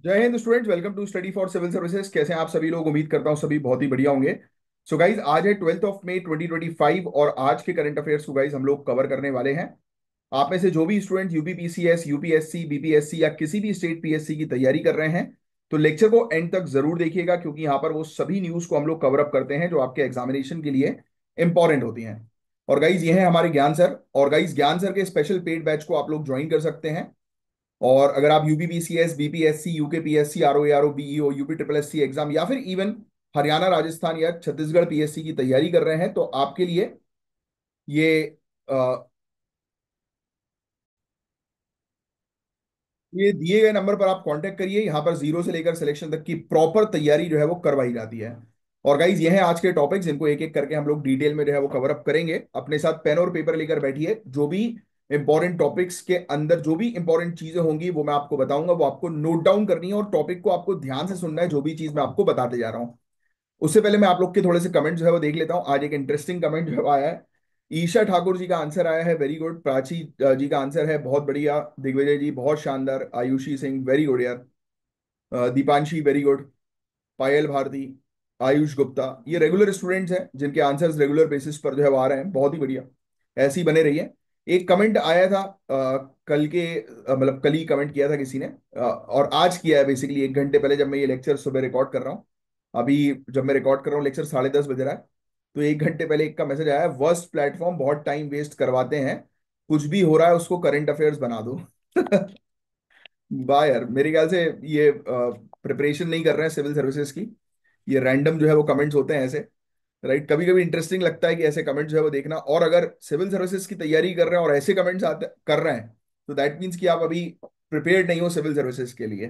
जय हिंद students, welcome to study for civil services. कैसे हैं आप सभी लोग? उम्मीद करता हूं सभी बहुत ही बढ़िया होंगे। सो गाइज, आज है 12 मई 2025 और आज के करंट अफेयर्स को गाइज हम लोग कवर करने वाले हैं। आप में से जो भी स्टूडेंट यूपीपीसीएस, यूपीएससी, बीपीएससी या किसी भी स्टेट पीएससी की तैयारी कर रहे हैं तो लेक्चर को एंड तक जरूर देखिएगा, क्योंकि यहाँ पर वो सभी न्यूज को हम लोग कवर अप करते हैं जो आपके एग्जामिनेशन के लिए इंपॉर्टेंट होती हैं। और गाइज, ये है हमारे ज्ञान सर। और गाइज, ज्ञान सर के स्पेशल पेड बैच को आप लोग ज्वाइन कर सकते हैं। और अगर आप UPPCS, BPSC, UKPSC, RO BEO, UP triple S C exam या फिर इवन हरियाणा, राजस्थान या छत्तीसगढ़ पीएससी की तैयारी कर रहे हैं तो आपके लिए ये ये दिए गए नंबर पर आप कांटेक्ट करिए। यहाँ पर जीरो से लेकर सिलेक्शन तक की प्रॉपर तैयारी जो है वो करवाई जाती है। और गाइज, ये हैं आज के टॉपिक्स, इनको एक एक करके हम लोग डिटेल में जो है वो कवर अप करेंगे। अपने साथ पेन और पेपर लेकर बैठिए। जो भी इंपॉर्टेंट टॉपिक्स के अंदर जो भी इंपॉर्टेंट चीजें होंगी वो मैं आपको बताऊंगा, वो आपको नोट डाउन करनी है और टॉपिक को आपको ध्यान से सुनना है, जो भी चीज मैं आपको बताते जा रहा हूँ। उससे पहले मैं आप लोग के थोड़े से कमेंट जो है वो देख लेता हूँ। आज एक इंटरेस्टिंग कमेंट जो है वो आया है। ईशा ठाकुर जी का आंसर आया है, वेरी गुड। प्राची जी का आंसर है, बहुत बढ़िया। दिग्विजय जी बहुत शानदार। आयुषी सिंह, वेरी गुड यार। Dipanshi, very good. पायल भारती, आयुष गुप्ता, ये रेगुलर स्टूडेंट्स हैं जिनके आंसर्स रेगुलर बेसिस पर जो है वो आ रहे हैं। बहुत ही बढ़िया, ऐसे ही बने रहिए। एक कमेंट आया था कल के मतलब कल ही कमेंट किया था किसी ने, और आज किया है बेसिकली 1 घंटे पहले, जब मैं ये लेक्चर सुबह रिकॉर्ड कर रहा हूँ। अभी जब मैं रिकॉर्ड कर रहा हूँ लेक्चर 10:30 बज रहा है। तो 1 घंटे पहले एक का मैसेज आया है, वर्स्ट प्लेटफॉर्म, बहुत टाइम वेस्ट करवाते हैं, कुछ भी हो रहा है उसको करंट अफेयर्स बना दो। वाह यार, मेरे ख्याल से ये प्रिपरेशन नहीं कर रहे हैं सिविल सर्विसेज की। ये रैंडम जो है वो कमेंट्स होते हैं ऐसे। राइट, कभी कभी इंटरेस्टिंग लगता है कि ऐसे कमेंट्स जो है वो देखना। और अगर सिविल सर्विसेज की तैयारी कर रहे हैं और ऐसे कमेंट्स आते कर रहे हैं तो दैट मीन्स कि आप अभी प्रिपेयर्ड नहीं हो सिविल सर्विसेज के लिए।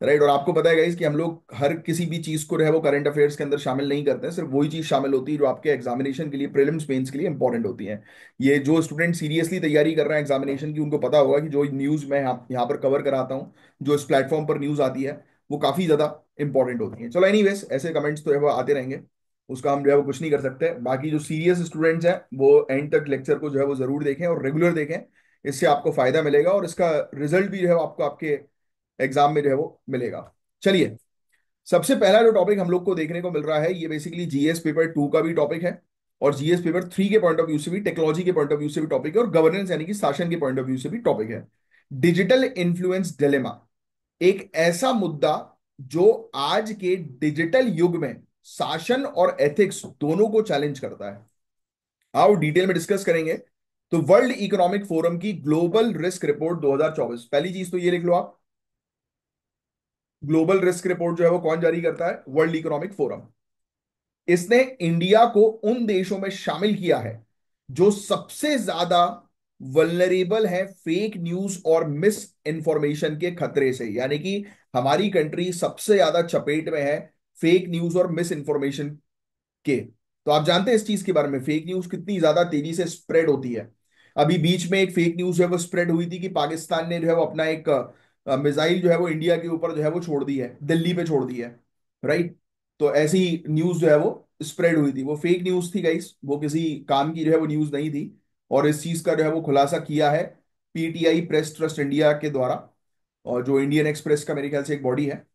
राइट, और आपको पता है गाइस कि हम लोग हर किसी भी चीज को जो है वो करंट अफेयर्स के अंदर शामिल नहीं करते हैं। सिर्फ वही चीज शामिल होती है जो आपके एग्जामिनेशन के लिए, प्रीलिम्स मेंस के लिए इंपॉर्टेंट होती है। ये जो स्टूडेंट सीरियसली तैयारी कर रहे हैं एग्जामिनेशन की, उनको पता होगा कि जो न्यूज मैं यहाँ पर कवर कराता हूँ, जो इस प्लेटफॉर्म पर न्यूज आती है, वो काफी ज्यादा इंपॉर्टेंट होती है। चलो एनीवेज, ऐसे कमेंट्स तो है वो आते रहेंगे, उसका हम जो है वो कुछ नहीं कर सकते। बाकी जो सीरियस स्टूडेंट्स हैं वो एंड तक लेक्चर को जो है वो जरूर देखें और रेगुलर देखें। इससे आपको फायदा मिलेगा और इसका रिजल्ट भी जो है वो आपको आपके एग्जाम में जो है वो मिलेगा। चलिए, सबसे पहला जो टॉपिक हम लोग को देखने को मिल रहा है, ये बेसिकली जीएस पेपर 2 का भी टॉपिक है और जीएस पेपर 3 के पॉइंट ऑफ व्यू से भी, टेक्नोलॉजी के पॉइंट ऑफ व्यू से भी टॉपिक है और गवर्नेंस यानी कि शासन के पॉइंट ऑफ व्यू से भी टॉपिक है। डिजिटल इन्फ्लुएंस डिलेमा, एक ऐसा मुद्दा जो आज के डिजिटल युग में शासन और एथिक्स दोनों को चैलेंज करता है। आओ डिटेल में डिस्कस करेंगे। तो वर्ल्ड इकोनॉमिक फोरम की ग्लोबल रिस्क रिपोर्ट 2024, पहली चीज तो ये लिख लो आप। ग्लोबल रिस्क रिपोर्ट जो है वो कौन जारी करता है? World economic forum. इसने इंडिया को उन देशों में शामिल किया है जो सबसे ज्यादा वल्नरेबल है फेक न्यूज और मिस इंफॉर्मेशन के खतरे से। यानी कि हमारी कंट्री सबसे ज्यादा चपेट में है फेक न्यूज और मिस इंफॉर्मेशन के। तो आप जानते हैं इस चीज के बारे में, फेक न्यूज कितनी ज्यादा तेजी से स्प्रेड होती है। अभी बीच में एक फेक न्यूज जो है वो स्प्रेड हुई थी कि पाकिस्तान ने जो है वो अपना एक मिसाइल जो है वो इंडिया के ऊपर जो है वो छोड़ दी है, दिल्ली पे छोड़ दी है। राइट, तो ऐसी न्यूज जो है वो स्प्रेड हुई थी, वो फेक न्यूज थी गाइस, वो किसी काम की जो है वो न्यूज नहीं थी। और इस चीज का जो है वो खुलासा किया है पीटीआई, प्रेस ट्रस्ट इंडिया के द्वारा, और जो इंडियन एक्सप्रेस का मेरे ख्याल से एक बॉडी है।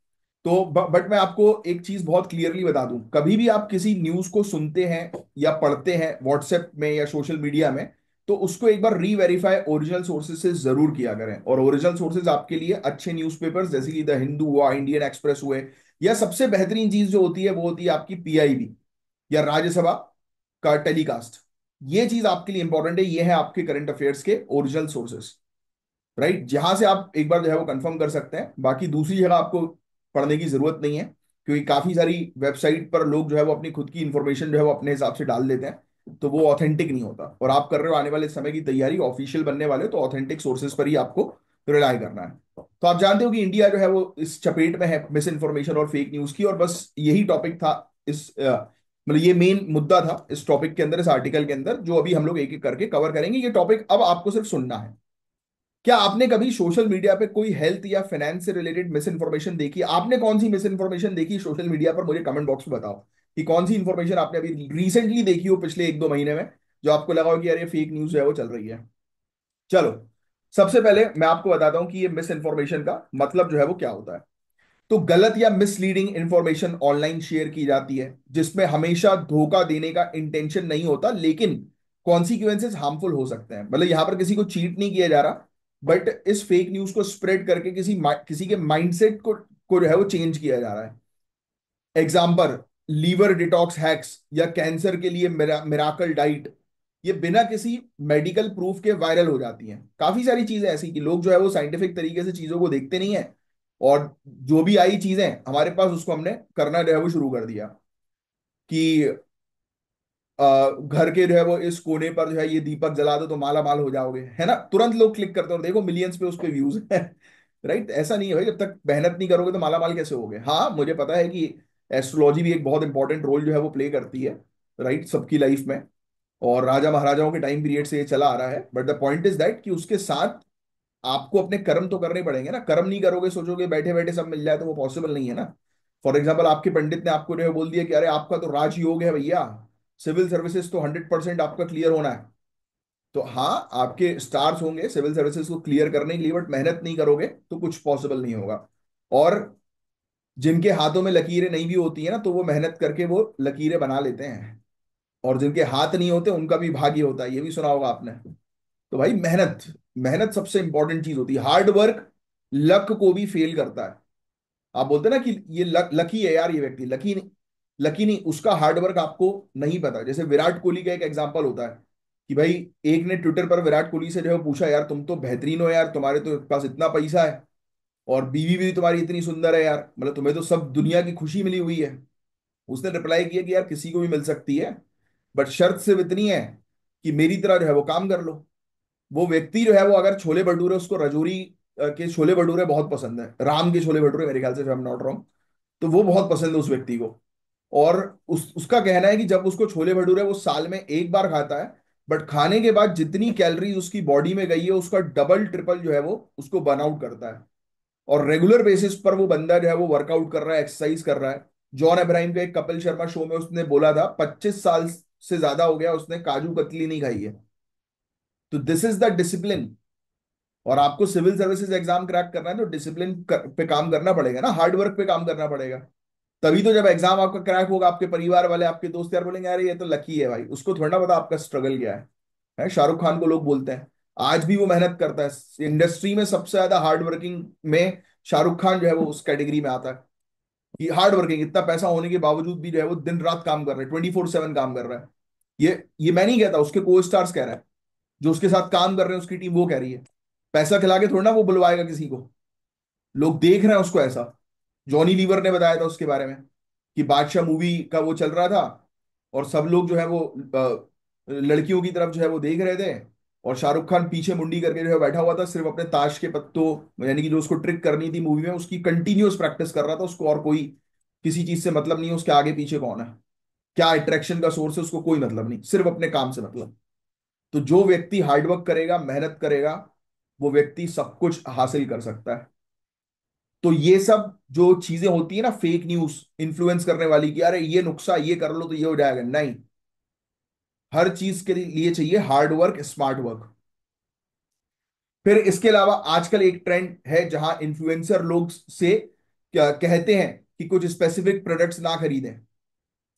तो बट मैं आपको एक चीज बहुत क्लियरली बता दूं, कभी भी आप किसी न्यूज को सुनते हैं या पढ़ते हैं व्हाट्सएप में या सोशल मीडिया में, तो उसको एक बार री वेरीफाई ओरिजिनल सोर्सेज से जरूर किया करें। और ओरिजिनल सोर्सेज आपके लिए अच्छे न्यूज़पेपर्स जैसे कि द हिंदू हुआ, इंडियन एक्सप्रेस हुए, या सबसे बेहतरीन चीज जो होती है वो होती है आपकी पीआईबी या राज्यसभा का टेलीकास्ट। ये चीज आपके लिए इंपॉर्टेंट है, ये है आपके करंट अफेयर्स के ओरिजिनल सोर्सेज। राइट, जहां से आप एक बार जो है वो कंफर्म कर सकते हैं, बाकी दूसरी जगह आपको पढ़ने की जरूरत नहीं है, क्योंकि काफी सारी वेबसाइट पर लोग जो है वो अपनी खुद की इंफॉर्मेशन जो है वो अपने हिसाब से डाल देते हैं, तो वो ऑथेंटिक नहीं होता। और आप कर रहे हो आने वाले समय की तैयारी, ऑफिशियल बनने वाले हो, तो ऑथेंटिक सोर्सेज पर ही आपको रिलाय करना है। तो आप जानते हो कि इंडिया जो है वो इस चपेट में है मिस इन्फॉर्मेशन और फेक न्यूज की, और बस यही टॉपिक था इस मतलब ये मेन मुद्दा था इस टॉपिक के अंदर, इस आर्टिकल के अंदर, जो अभी हम लोग एक एक करके कवर करेंगे। ये टॉपिक अब आपको सिर्फ सुनना है। क्या आपने कभी सोशल मीडिया पे कोई हेल्थ या फाइनेंस से रिलेटेड मिस इन्फॉर्मेशन देखी? आपने कौन सी मिस इन्फॉर्मेशन देखी सोशल मीडिया पर? मुझे कमेंट बॉक्स में बताओ कि कौन सी इन्फॉर्मेशन आपने अभी रिसेंटली देखी हो पिछले 1-2 महीने में, जो आपको लगा हो कि यार ये फेक न्यूज है वो चल रही है। चलो, सबसे पहले मैं आपको बताता हूं कि ये मिस इन्फॉर्मेशन का मतलब जो है वो क्या होता है। तो गलत या मिसलीडिंग इंफॉर्मेशन ऑनलाइन शेयर की जाती है, जिसमें हमेशा धोखा देने का इंटेंशन नहीं होता, लेकिन कॉन्सिक्वेंसेस हार्मफुल हो सकते हैं। मतलब यहां पर किसी को चीट नहीं किया जा रहा, बट इस फेक न्यूज को स्प्रेड करके किसी के माइंडसेट को जो है वो चेंज किया जा रहा है। एग्जाम्पल, लीवर डिटॉक्स हैक्स या कैंसर के लिए मिराकल डाइट, ये बिना किसी मेडिकल प्रूफ के वायरल हो जाती हैं। काफी सारी चीजें ऐसी कि लोग जो है वो साइंटिफिक तरीके से चीजों को देखते नहीं है, और जो भी आई चीजें हमारे पास उसको हमने करना जो है वो शुरू कर दिया कि घर के जो है वो इस कोने पर जो है ये दीपक जला दो तो माला माल हो जाओगे, है ना। तुरंत लोग क्लिक करते हैं और देखो मिलियंस पे उस पे व्यूज है। राइट, ऐसा नहीं है भाई, जब तक मेहनत नहीं करोगे तो माला माल कैसे होगे। हाँ, मुझे पता है कि एस्ट्रोलॉजी भी एक बहुत इंपॉर्टेंट रोल जो है वो प्ले करती है, राइट, सबकी लाइफ में। और राजा महाराजाओं के टाइम पीरियड से ये चला आ रहा है, but the point is that कि उसके साथ आपको अपने कर्म तो करने पड़ेंगे ना। कर्म नहीं करोगे, सोचोगे बैठे बैठे सब मिल जाए, तो वो पॉसिबल नहीं है ना। फॉर एग्जाम्पल, आपके पंडित ने आपको जो है बोल दिया कि अरे आपका तो राजयोग है भैया, सिविल सर्विसेज तो 100% आपका क्लियर होना है। तो हाँ, आपके स्टार्स होंगे सिविल सर्विसेज को क्लियर करने के लिए, बट मेहनत नहीं करोगे तो कुछ पॉसिबल नहीं होगा। और जिनके हाथों में लकीरें नहीं भी होती है ना, तो वो मेहनत करके वो लकीरें बना लेते हैं। और जिनके हाथ नहीं होते उनका भी भाग्य होता है, ये भी सुना होगा आपने। तो भाई मेहनत, मेहनत सबसे इंपॉर्टेंट चीज होती है। हार्ड वर्क लक को भी फेल करता है। आप बोलते हैं ना कि ये लकी है यार, ये व्यक्ति लकी नहीं, लकी नहीं, उसका हार्डवर्क आपको नहीं पता। जैसे विराट कोहली का एक एग्जांपल होता है कि भाई एक ने ट्विटर पर विराट कोहली से जो है पूछा, यार तुम तो बेहतरीन हो यार, तुम्हारे तो पास इतना पैसा है और बीवी भी तुम्हारी इतनी सुंदर है यार, मतलब तुम्हें तो सब दुनिया की खुशी मिली हुई है। उसने रिप्लाई किया कि यार किसी को भी मिल सकती है, बट शर्त सिर्फ इतनी है कि मेरी तरह जो है वो काम कर लो। वो व्यक्ति जो है वो अगर छोले भटूरे, उसको रजौरी के छोले भटूरे बहुत पसंद है, राम के छोले भटूरे मेरे ख्याल से, आई एम नॉट रॉन्ग, तो वो बहुत पसंद है उस व्यक्ति को। और उसका कहना है कि जब उसको छोले भटूरे वो साल में एक बार खाता है, बट खाने के बाद जितनी कैलोरीज उसकी बॉडी में गई है उसका डबल ट्रिपल जो है वो उसको बर्न आउट करता है। और रेगुलर बेसिस पर वो बंदा जो है वो वर्कआउट कर रहा है, एक्सरसाइज कर रहा है। जॉन अब्राहम के एक कपिल शर्मा शो में उसने बोला था 25 साल से ज्यादा हो गया उसने काजू कतली नहीं खाई है। तो दिस इज द डिसिप्लिन। और आपको सिविल सर्विसेज एग्जाम क्रैक करना है तो डिसिप्लिन पे काम करना पड़ेगा ना, हार्ड वर्क पे काम करना पड़ेगा। तभी तो जब एग्जाम आपका क्रैक होगा, आपके परिवार वाले, आपके दोस्त यार बोलेंगे अरे ये तो लकी है भाई, उसको थोड़ा ना पता आपका स्ट्रगल क्या है। शाहरुख खान को लोग बोलते हैं, आज भी वो मेहनत करता है इंडस्ट्री में सबसे ज्यादा हार्ड वर्किंग में। शाहरुख खान जो है वो उस कैटेगरी में आता है कि हार्ड वर्किंग, इतना पैसा होने के बावजूद भी जो है वो दिन रात काम कर रहा है, 24/7 काम कर रहा है। ये मैं नहीं कहता, उसके को स्टार्स कह रहा है, जो उसके साथ काम कर रहे हैं उसकी टीम वो कह रही है। पैसा खिला के थोड़ा ना वो बुलवाएगा किसी को, लोग देख रहे हैं उसको ऐसा। जॉनी लीवर ने बताया था उसके बारे में कि बादशाह मूवी का वो चल रहा था, और सब लोग जो है वो लड़कियों की तरफ जो है वो देख रहे थे, और शाहरुख खान पीछे मुंडी करके जो है बैठा हुआ था, सिर्फ अपने ताश के पत्तों, यानी कि जो उसको ट्रिक करनी थी मूवी में उसकी कंटिन्यूअस प्रैक्टिस कर रहा था। उसको और कोई किसी चीज से मतलब नहीं है, उसके आगे पीछे कौन है, क्या अट्रैक्शन का सोर्स है, उसको कोई मतलब नहीं, सिर्फ अपने काम से मतलब। तो जो व्यक्ति हार्डवर्क करेगा, मेहनत करेगा, वो व्यक्ति सब कुछ हासिल कर सकता है। तो ये सब जो चीजें होती है ना, फेक न्यूज इन्फ्लुएंस करने वाली कि अरे ये नुक्सा ये कर लो तो ये हो जाएगा, नहीं। हर चीज के लिए चाहिए हार्ड वर्क, स्मार्ट वर्क। फिर इसके अलावा आजकल एक ट्रेंड है जहां इन्फ्लुएंसर लोग से क्या कहते हैं कि कुछ स्पेसिफिक प्रोडक्ट्स ना खरीदें।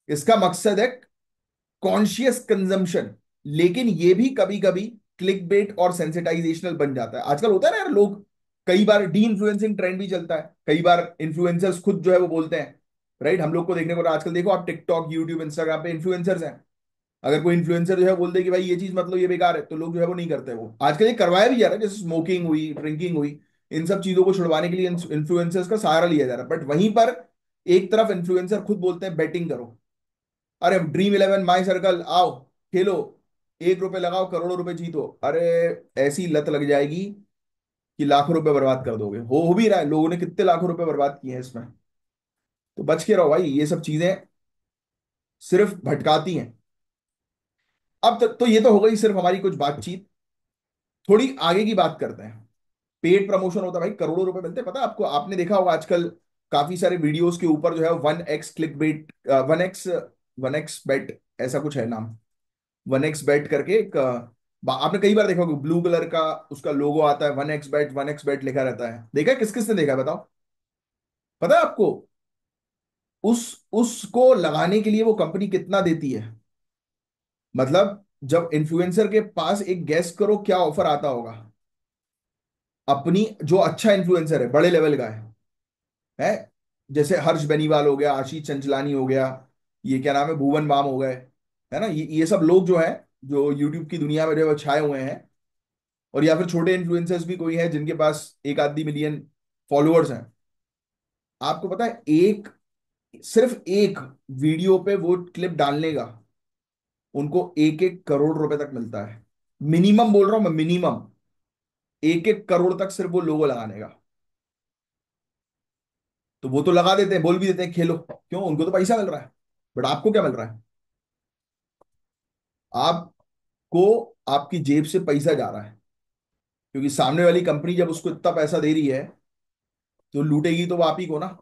इसका मकसद है कॉन्शियस कंजम्पशन, लेकिन ये भी कभी कभी क्लिक बेट और सेंसिटाइजेशनल बन जाता है। आजकल होता है ना यार, लोग कई बार डी इन्फ्लुएंसिंग ट्रेंड भी चलता है, कई बार इन्फ्लुएंसर्स खुद जो है वो बोलते हैं, राइट। हम लोग को देखने को आजकल देखो आप टिकटॉक, यूट्यूब, इंस्टाग्राम पे इन्फ्लुएंसर्स हैं। अगर कोई इन्फ्लुएंसर जो है बोल दे कि भाई ये चीज मतलब ये बेकार है, तो लोग जो है वो नहीं करते। वो आजकल ये करवाया भी जा रहा है, जैसे स्मोकिंग हुई, ड्रिंकिंग हुई, इन सब चीजों को छुड़वाने के लिए इन्फ्लुएंसर्स का सहारा लिया जा रहा है। बट वहीं पर एक तरफ इन्फ्लुएंसर खुद बोलते हैं बेटिंग करो, अरे ड्रीम 11 माई सर्कल आओ खेलो, 1 रुपए लगाओ करोड़ों रुपए जीतो। अरे ऐसी लत लग जाएगी कि लाखों रुपए बर्बाद कर दोगे। हो भी रहा है, लोगों ने कितने लाखों रुपए बर्बाद किए हैं इसमें। तो बच के रहो भाई, ये सब चीजें सिर्फ भटकाती हैं। अब तो ये तो हो गई सिर्फ हमारी कुछ बातचीत। थोड़ी आगे की बात करते हैं। पेड प्रमोशन होता है भाई, करोड़ों रुपए मिलते हैं, पता है आपको। आपने देखा होगा आजकल काफी सारे वीडियोस के ऊपर जो है 1x क्लिक बेट, 1x बेट, ऐसा कुछ है नाम, 1x बेट करके एक आपने कई बार देखा होगा, ब्लू कलर का उसका लोगो आता है, 1x बेट 1x बेट लिखा रहता है। देखा है? किस किस ने देखा है बताओ। पता है आपको उस उसको लगाने के लिए वो कंपनी कितना देती है? मतलब जब इन्फ्लुएंसर के पास, एक गेस करो क्या ऑफर आता होगा। अपनी जो अच्छा इन्फ्लुएंसर है, बड़े लेवल का है जैसे हर्ष बेनीवाल हो गया, आशीष चंचलानी हो गया, ये क्या नाम है, भुवन बाम हो गए, है ना, ये सब लोग जो है, जो यूट्यूब की दुनिया में जो है वो छाए हुए हैं। और या फिर छोटे इन्फ्लुएंसर्स भी कोई है जिनके पास एक आधी मिलियन फॉलोअर्स हैं। आपको पता है, एक, सिर्फ एक वीडियो पे वो क्लिप डालने का उनको 1-1 करोड़ रुपए तक मिलता है। मिनिमम बोल रहा हूं मैं, मिनिमम 1-1 करोड़ तक सिर्फ वो लोगो लगाने का। तो वो तो लगा देते हैं, बोल भी देते हैं खेलो, क्यों, उनको तो पैसा मिल रहा है। बट आपको क्या मिल रहा है? आपको आपकी जेब से पैसा जा रहा है, क्योंकि सामने वाली कंपनी जब उसको इतना पैसा दे रही है तो लूटेगी तो वो आप ही को ना।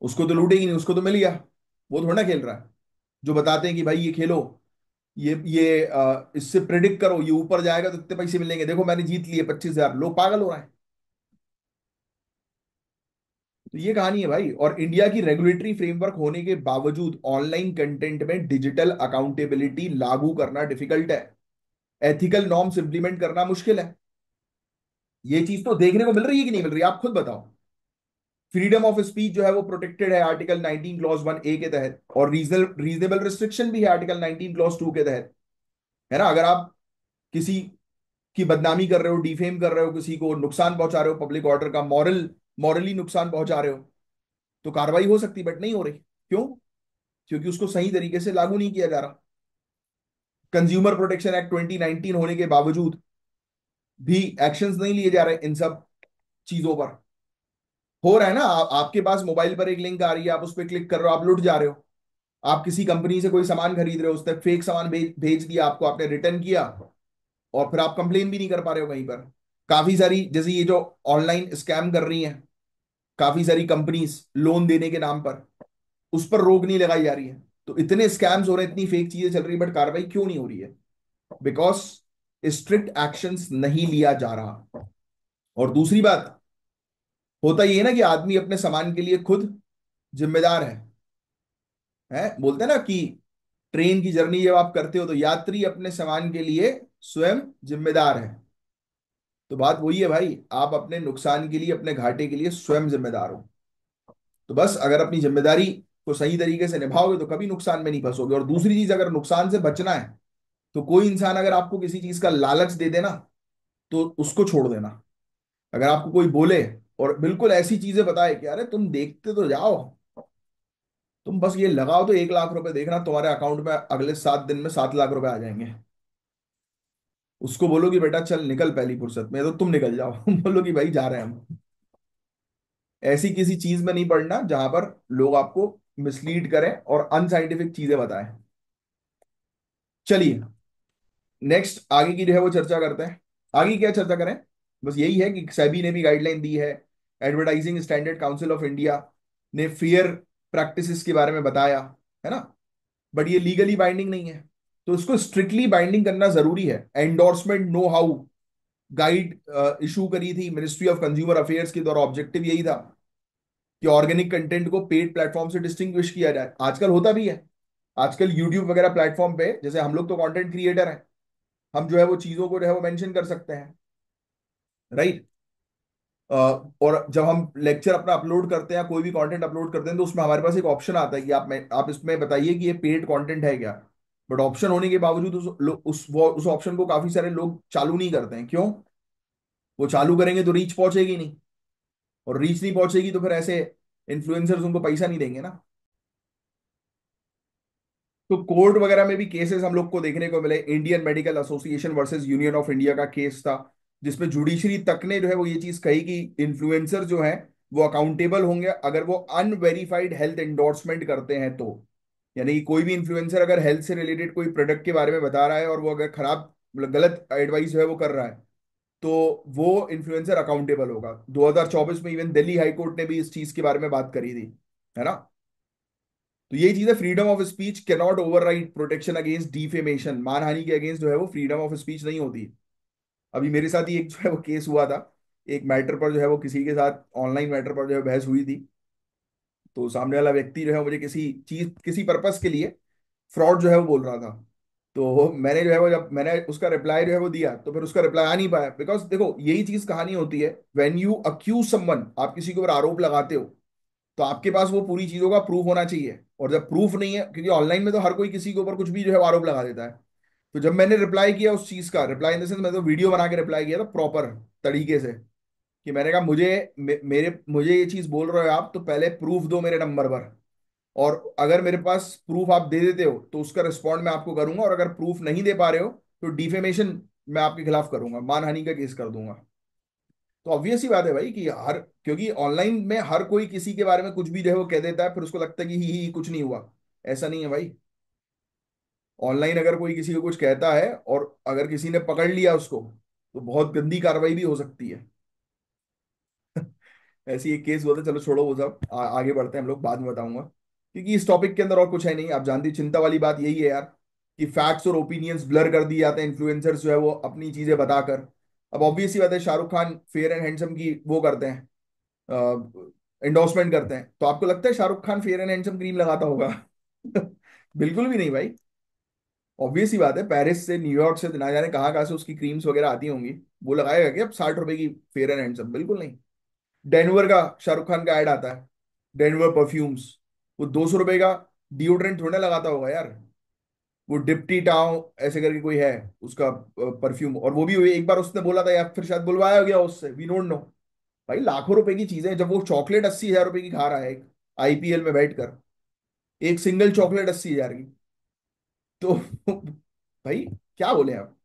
उसको तो लूटेगी नहीं, उसको तो मिल गया। वो थोड़ा ना खेल रहा है। जो बताते हैं कि भाई ये खेलो, ये इससे प्रिडिक्ट करो, ये ऊपर जाएगा तो इतने पैसे मिलेंगे, देखो मैंने जीत लिए 25,000, लोग पागल हो रहे हैं। तो ये कहानी है भाई। और इंडिया की रेगुलेटरी फ्रेमवर्क होने के बावजूद ऑनलाइन कंटेंट में डिजिटल अकाउंटेबिलिटी लागू करना डिफिकल्ट है। एथिकल नॉर्म्स इंप्लीमेंट करना मुश्किल है। ये चीज तो देखने को मिल रही है कि नहीं मिल रही, आप खुद बताओ। फ्रीडम ऑफ स्पीच जो है वो प्रोटेक्टेड है आर्टिकल 19 क्लॉज 1A के तहत, और रीजनेबल रिस्ट्रिक्शन भी है आर्टिकल 19 क्लॉज 2 के तहत। है ना, अगर आप किसी की बदनामी कर रहे हो, डिफेम कर रहे हो, किसी को नुकसान पहुंचा रहे हो, पब्लिक ऑर्डर का मॉरली नुकसान पहुंचा रहे हो, तो कार्रवाई हो सकती, बट नहीं हो रही। क्यों? क्योंकि उसको सही तरीके से लागू नहीं किया जा रहा। कंज्यूमर प्रोटेक्शन एक्ट 2019 होने के बावजूद भी एक्शंस नहीं लिए जा रहे इन सब चीजों पर। हो रहा है ना, आपके पास मोबाइल पर एक लिंक आ रही है, आप उस पर क्लिक कर रहे हो, आप लुट जा रहे हो। आप किसी कंपनी से कोई सामान खरीद रहे हो, उस तक फेक सामान भेज दिया आपको, आपने रिटर्न किया, और फिर आप कंप्लेन भी नहीं कर पा रहे हो कहीं पर। काफी सारी, जैसे ये जो ऑनलाइन स्कैम कर रही हैं काफी सारी कंपनीज लोन देने के नाम पर, उस पर रोक नहीं लगाई जा रही है। तो इतने स्कैम्स हो रहे हैं, इतनी फेक चीजें चल रही है, बट कार्रवाई क्यों नहीं हो रही है? बिकॉज स्ट्रिक्ट एक्शंस नहीं लिया जा रहा। और दूसरी बात, होता ये है ना कि आदमी अपने सामान के लिए खुद जिम्मेदार है बोलते हैं ना कि ट्रेन की जर्नी जब आप करते हो तो यात्री अपने सामान के लिए स्वयं जिम्मेदार है। तो बात वही है भाई, आप अपने नुकसान के लिए, अपने घाटे के लिए स्वयं जिम्मेदार हो। तो बस अगर अपनी जिम्मेदारी को सही तरीके से निभाओगे तो कभी नुकसान में नहीं फंसोगे। और दूसरी चीज, अगर नुकसान से बचना है तो कोई इंसान अगर आपको किसी चीज का लालच दे देना, तो उसको छोड़ देना। अगर आपको कोई बोले और बिल्कुल ऐसी चीजें बताए कि अरे तुम देखते तो जाओ, तुम बस ये लगाओ तो 1 लाख रुपए देखना तुम्हारे अकाउंट में अगले 7 दिन में 7 लाख रुपए आ जाएंगे। उसको बोलो कि बेटा चल निकल पहली फुर्सत में, तो तुम निकल जाओ। बोलो कि भाई जा रहे हैं हम। ऐसी किसी चीज में नहीं पड़ना जहां पर लोग आपको मिसलीड करें और अनसाइंटिफिक चीजें बताएं। चलिए, नेक्स्ट आगे की जो है वो चर्चा करते हैं। आगे क्या चर्चा करें? बस यही है कि सेबी ने भी गाइडलाइन दी है, advertising standard council of India ने फेयर प्रैक्टिसेस के बारे में बताया, है ना। बट ये लीगली बाइंडिंग नहीं है, तो इसको स्ट्रिक्टली बाइंडिंग करना जरूरी है। Endorsement know how guide issue करी थी मिनिस्ट्री ऑफ कंज्यूमर अफेयर्स के द्वारा। ऑब्जेक्टिव यही था कि ऑर्गेनिक कंटेंट को पेड प्लेटफॉर्म से डिस्टिंग्विश किया जाए। आजकल होता भी है, आजकल यूट्यूब वगैरह प्लेटफॉर्म पे, जैसे हम लोग तो कंटेंट क्रिएटर हैं, हम जो है वो चीजों को जो है वो मेंशन कर सकते हैं, राइट। और जब हम लेक्चर अपना अपलोड करते हैं, कोई भी कंटेंट अपलोड करते हैं, तो उसमें हमारे पास एक ऑप्शन आता है कि आप इसमें बताइए कि ये पेड कंटेंट है क्या। बट ऑप्शन होने के बावजूद उस ऑप्शन को काफी सारे लोग चालू नहीं करते हैं। क्यों? वो चालू करेंगे तो रीच पहुंचेगी नहीं, और रीच नहीं पहुंचेगी तो फिर ऐसे इन्फ्लुएंसर्स उनको पैसा नहीं देंगे ना। तो कोर्ट वगैरह में भी केसेस हम लोग को देखने को मिले। Indian medical association versus union of India का केस था, जिसमें जुडिशरी तक ने जो है वो ये चीज कही कि इन्फ्लुएंसर जो है वो अकाउंटेबल होंगे अगर वो अनवेरिफाइड हेल्थ एंडोर्समेंट करते हैं तो। यानी कि कोई भी इन्फ्लुएंसर अगर हेल्थ से रिलेटेड कोई प्रोडक्ट के बारे में बता रहा है और वो अगर खराब, मतलब गलत एडवाइस जो है वो कर रहा है, तो वो इन्फ्लुएंसर अकाउंटेबल होगा। 2024 में इवन दिल्ली हाई कोर्ट ने भी इस चीज के बारे में बात करी थी, है ना। तो यही चीज है, freedom of speech can not override protection against defamation. मानहानि के अगेंस्ट जो है वो फ्रीडम ऑफ स्पीच नहीं होती। अभी मेरे साथ ही एक जो है वो केस हुआ था, एक मैटर पर जो है वो किसी के साथ ऑनलाइन मैटर पर जो है बहस हुई थी। तो सामने वाला व्यक्ति जो है मुझे किसी चीज किसी पर्पस के लिए फ्रॉड जो है वो बोल रहा था। तो मैंने जो है वो, जब मैंने उसका रिप्लाई जो है वो दिया, तो फिर उसका रिप्लाई आ नहीं पाया, बिकॉज देखो यही चीज कहानी होती है, व्हेन यू अक्यूज समवन, आप किसी के ऊपर आरोप लगाते हो, तो आपके पास वो पूरी चीजों का प्रूफ होना चाहिए। और जब प्रूफ नहीं है, क्योंकि ऑनलाइन में तो हर कोई किसी के ऊपर कुछ भी जो है वो आरोप लगा देता है। तो जब मैंने रिप्लाई किया उस चीज का, रिप्लाई इन द सेंस, मैं तो वीडियो बना के रिप्लाई किया था प्रॉपर तरीके से, कि मैंने कहा मुझे ये चीज बोल रहे हो आप, तो पहले प्रूफ दो मेरे नंबर पर, और अगर मेरे पास प्रूफ आप दे देते हो तो उसका रिस्पॉन्ड मैं आपको करूंगा, और अगर प्रूफ नहीं दे पा रहे हो तो डिफेमेशन मैं आपके खिलाफ करूंगा, मानहानि का केस कर दूंगा। तो ऑब्वियस ही बात है भाई कि हर, क्योंकि ऑनलाइन में हर कोई किसी के बारे में कुछ भी जो है वो कह देता है, फिर उसको लगता है कि ही कुछ नहीं हुआ। ऐसा नहीं है भाई। ऑनलाइन अगर कोई किसी को कुछ कहता है और अगर किसी ने पकड़ लिया उसको, तो बहुत गंदी कार्रवाई भी हो सकती है। ऐसी एक केस हुआ था, चलो छोड़ो वो सब, आगे बढ़ते हैं हम लोग, बाद में बताऊंगा, क्योंकि इस टॉपिक के अंदर और कुछ है नहीं। आप जानती, चिंता वाली बात यही है यार, कि फैक्ट्स और ओपिनियंस ब्लर कर दिए जाते हैं इन्फ्लुएंसर्स जो है वो अपनी चीजें बताकर। अब ऑब्वियस ही बात है, Shahrukh Khan fair and handsome की वो करते हैं, एंडोर्समेंट करते हैं, तो आपको लगता है Shahrukh Khan fair and handsome cream लगाता होगा? बिल्कुल भी नहीं भाई। ऑब्वियस ही बात है, पेरिस से, न्यूयॉर्क से, ना जाने कहाँ कहाँ से उसकी क्रीम्स वगैरह आती होंगी। वो लगाएगा क्या अब 60 रुपए की फेयर एंड हैंडसम? बिल्कुल नहीं। डेनवर का शाहरुख खान का ऐड आता है, डेनवर परफ्यूम्स, वो 200 रुपए का डिओड्रेंट थोड़ा लगाता होगा यार। वो डिप्टी टाउ ऐसे करके कोई है उसका परफ्यूम, और वो भी एक बार उसने बोला था, या फिर शायद बुलवाया गया उससे, वी डोंट नो। भाई लाखों रुपए की चीजें, जब वो चॉकलेट 80,000 रुपए की खा रहा है आईपीएल में बैठकर, एक सिंगल चॉकलेट 80,000 की, तो भाई क्या बोले आप?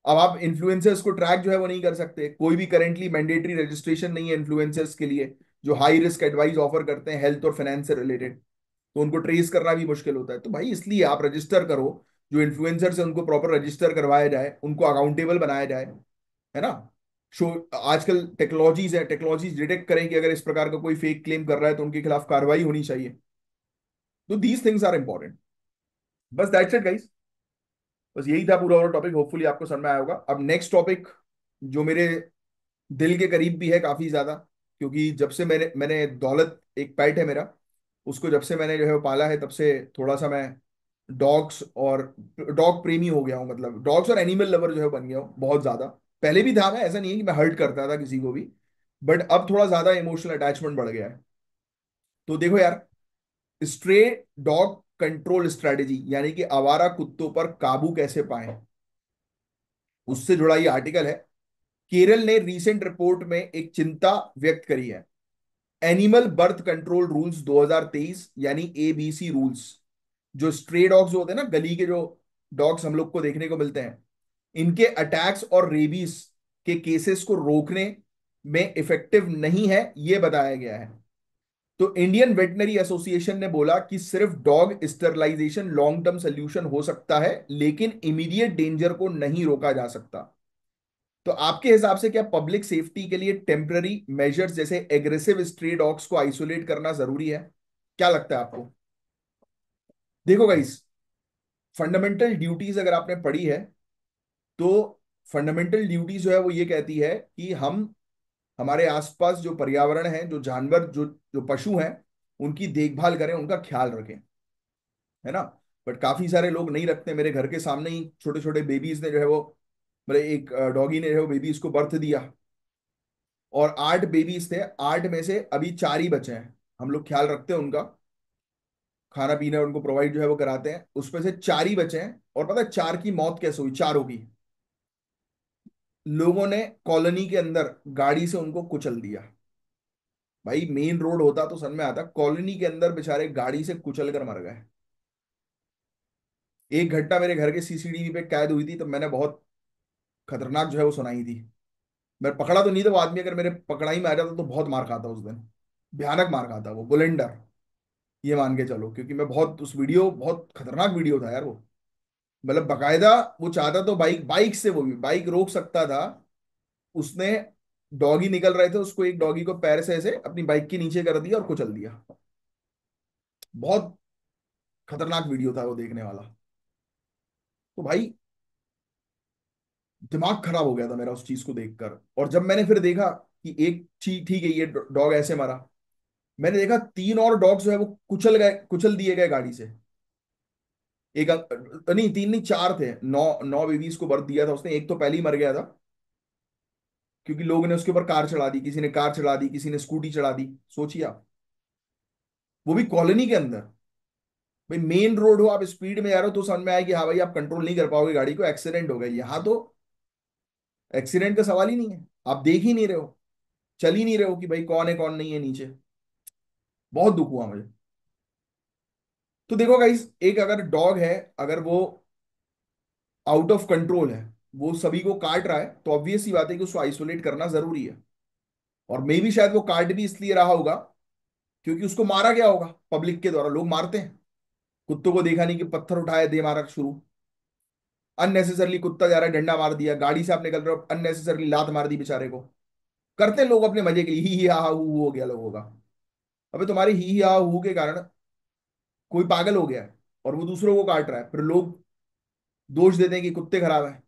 अब आप इन्फ्लुएंसर्स को ट्रैक जो है वो नहीं कर सकते, कोई भी करेंटली मैंडेटरी रजिस्ट्रेशन नहीं है इन्फ्लुएंसर्स के लिए, जो हाई रिस्क एडवाइस ऑफर करते हैं हेल्थ और फाइनेंस से रिलेटेड। तो उनको ट्रेस करना भी मुश्किल होता है, तो भाई इसलिए आप रजिस्टर करो, जो इन्फ्लुएंसर्स है उनको प्रॉपर रजिस्टर करवाया जाए, उनको अकाउंटेबल बनाया जाए, है ना। शो, आजकल टेक्नोलॉजीज है, टेक्नोलॉजीज डिटेक्ट करें कि अगर इस प्रकार का कोई फेक क्लेम कर रहा है तो उनके खिलाफ कार्रवाई होनी चाहिए। तो दीज थिंग्स आर इंपॉर्टेंट। बस दैट्स इट गाइस। बस यही था पूरा और टॉपिक, होपफुली आपको समझ में आया होगा। अब नेक्स्ट टॉपिक जो मेरे दिल के करीब भी है काफी ज्यादा, क्योंकि जब से मैंने दौलत, एक पेट है मेरा, उसको जब से मैंने जो है वो पाला है, तब से थोड़ा सा मैं डॉग्स और डॉग प्रेमी हो गया हूँ, मतलब डॉग्स और एनिमल लवर जो है बन गया हूँ बहुत ज्यादा। पहले भी था मैं, ऐसा नहीं है कि मैं हर्ट करता था किसी को भी, बट अब थोड़ा ज्यादा इमोशनल अटैचमेंट बढ़ गया है। तो देखो यार, स्ट्रे डॉग कंट्रोल स्ट्रेटेजी, यानी कि आवारा कुत्तों पर काबू कैसे पाएं, उससे जुड़ा ये आर्टिकल है। केरल ने रीसेंट रिपोर्ट में एक चिंता व्यक्त करी है। एनिमल बर्थ कंट्रोल रूल्स 2023, यानी एबीसी रूल्स, जो स्ट्रे डॉग्स होते हैं ना, गली के जो डॉग्स हम लोग को देखने को मिलते हैं, इनके अटैक्स और रेबीज के केसेस को रोकने में इफेक्टिव नहीं है, यह बताया गया है। तो इंडियन वेटनरी एसोसिएशन ने बोला कि सिर्फ dog sterilization long term solution हो सकता है, लेकिन इमीडिएट डेंजर को नहीं रोका जा सकता। तो आपके हिसाब से क्या पब्लिक सेफ्टी के लिए टेम्पररी मेजर्स जैसे एग्रेसिव स्ट्रे डॉग्स को आइसोलेट करना जरूरी है? क्या लगता है आपको? देखो गाइस, फंडामेंटल ड्यूटीज अगर आपने पढ़ी है, तो फंडामेंटल ड्यूटीज जो है वो ये कहती है कि हम हमारे आसपास जो पर्यावरण है, जो जानवर, जो जो पशु हैं, उनकी देखभाल करें, उनका ख्याल रखें, है ना। बट काफी सारे लोग नहीं रखते। मेरे घर के सामने ही छोटे छोटे बेबीज ने जो है वो, मतलब एक डॉगी ने जो है वो बेबीज को बर्थ दिया, और 8 बेबीज थे, 8 में से अभी 4 ही बचे हैं। हम लोग ख्याल रखते हैं उनका, खाना पीना उनको प्रोवाइड जो है वो कराते हैं, उसमें से 4 ही बचे हैं। और पता है 4 की मौत कैसे हुई, चारों की? लोगों ने कॉलोनी के अंदर गाड़ी से उनको कुचल दिया। भाई मेन रोड होता तो समझ में आता, कॉलोनी के अंदर बेचारे गाड़ी से कुचल कर मर गए। एक घटना मेरे घर के सीसीटीवी पे कैद हुई थी, तो मैंने बहुत खतरनाक जो है वो सुनाई थी। मैं पकड़ा तो नहीं था, वो आदमी अगर मेरे पकड़ाई में आ जाता तो बहुत मार खाता उस दिन, भयानक मार खाता वो बुलेंडर, ये मान के चलो। क्योंकि मैं बहुत, उस वीडियो बहुत खतरनाक वीडियो था यार वो, मतलब बकायदा वो चाहता तो बाइक बाइक से, वो भी बाइक रोक सकता था उसने। डॉगी निकल रहे थे, उसको एक डॉगी को पैर से ऐसे अपनी बाइक के नीचे कर दिया और कुचल दिया। बहुत खतरनाक वीडियो था वो, देखने वाला। तो भाई दिमाग खराब हो गया था मेरा उस चीज को देखकर। और जब मैंने फिर देखा कि एक चीज ठीक है, ये डॉग ऐसे मरा, मैंने देखा 3 और डॉग्स जो है वो कुचल दिए गए गाड़ी से। नहीं, 3 नहीं, 4 थे। 9 9 बेबीज को बर्थ दिया था उसने, एक तो पहले ही मर गया था क्योंकि लोगों ने उसके ऊपर कार चढ़ा दी, किसी ने कार चढ़ा दी, किसी ने स्कूटी चढ़ा दी। सोचिए आप, वो भी कॉलोनी के अंदर। भाई मेन रोड हो, आप स्पीड में जा रहे हो तो समझ में आए कि हाँ भाई आप कंट्रोल नहीं कर पाओगे गाड़ी को, एक्सीडेंट हो गया। यहाँ तो एक्सीडेंट का सवाल ही नहीं है, आप देख ही नहीं रहे हो, चल ही नहीं रहे हो कि भाई कौन है कौन नहीं है नीचे। बहुत दुख हुआ मुझे। तो देखो गाइस, एक अगर डॉग है, अगर वो आउट ऑफ कंट्रोल है, वो सभी को काट रहा है, तो ऑब्वियस सी बात है कि उसको आइसोलेट करना जरूरी है। और मे भी शायद वो काट भी इसलिए रहा होगा क्योंकि उसको मारा गया होगा पब्लिक के द्वारा। लोग मारते हैं कुत्तों को, देखा नहीं कि पत्थर उठाया दे मारा शुरू, अननेसेसरली कुत्ता जा रहा है डंडा मार दिया, गाड़ी से आप निकल रहे हो अननेसेसरली लात मार दी बेचारे को। करते हैं लोग अपने मजे के लिए, ही हा हा हू हो गया लोगों का। अबे तुम्हारे ही हा हू के कारण कोई पागल हो गया है और वो दूसरों को काट रहा है, फिर लोग दोष देते हैं कि कुत्ते खराब है।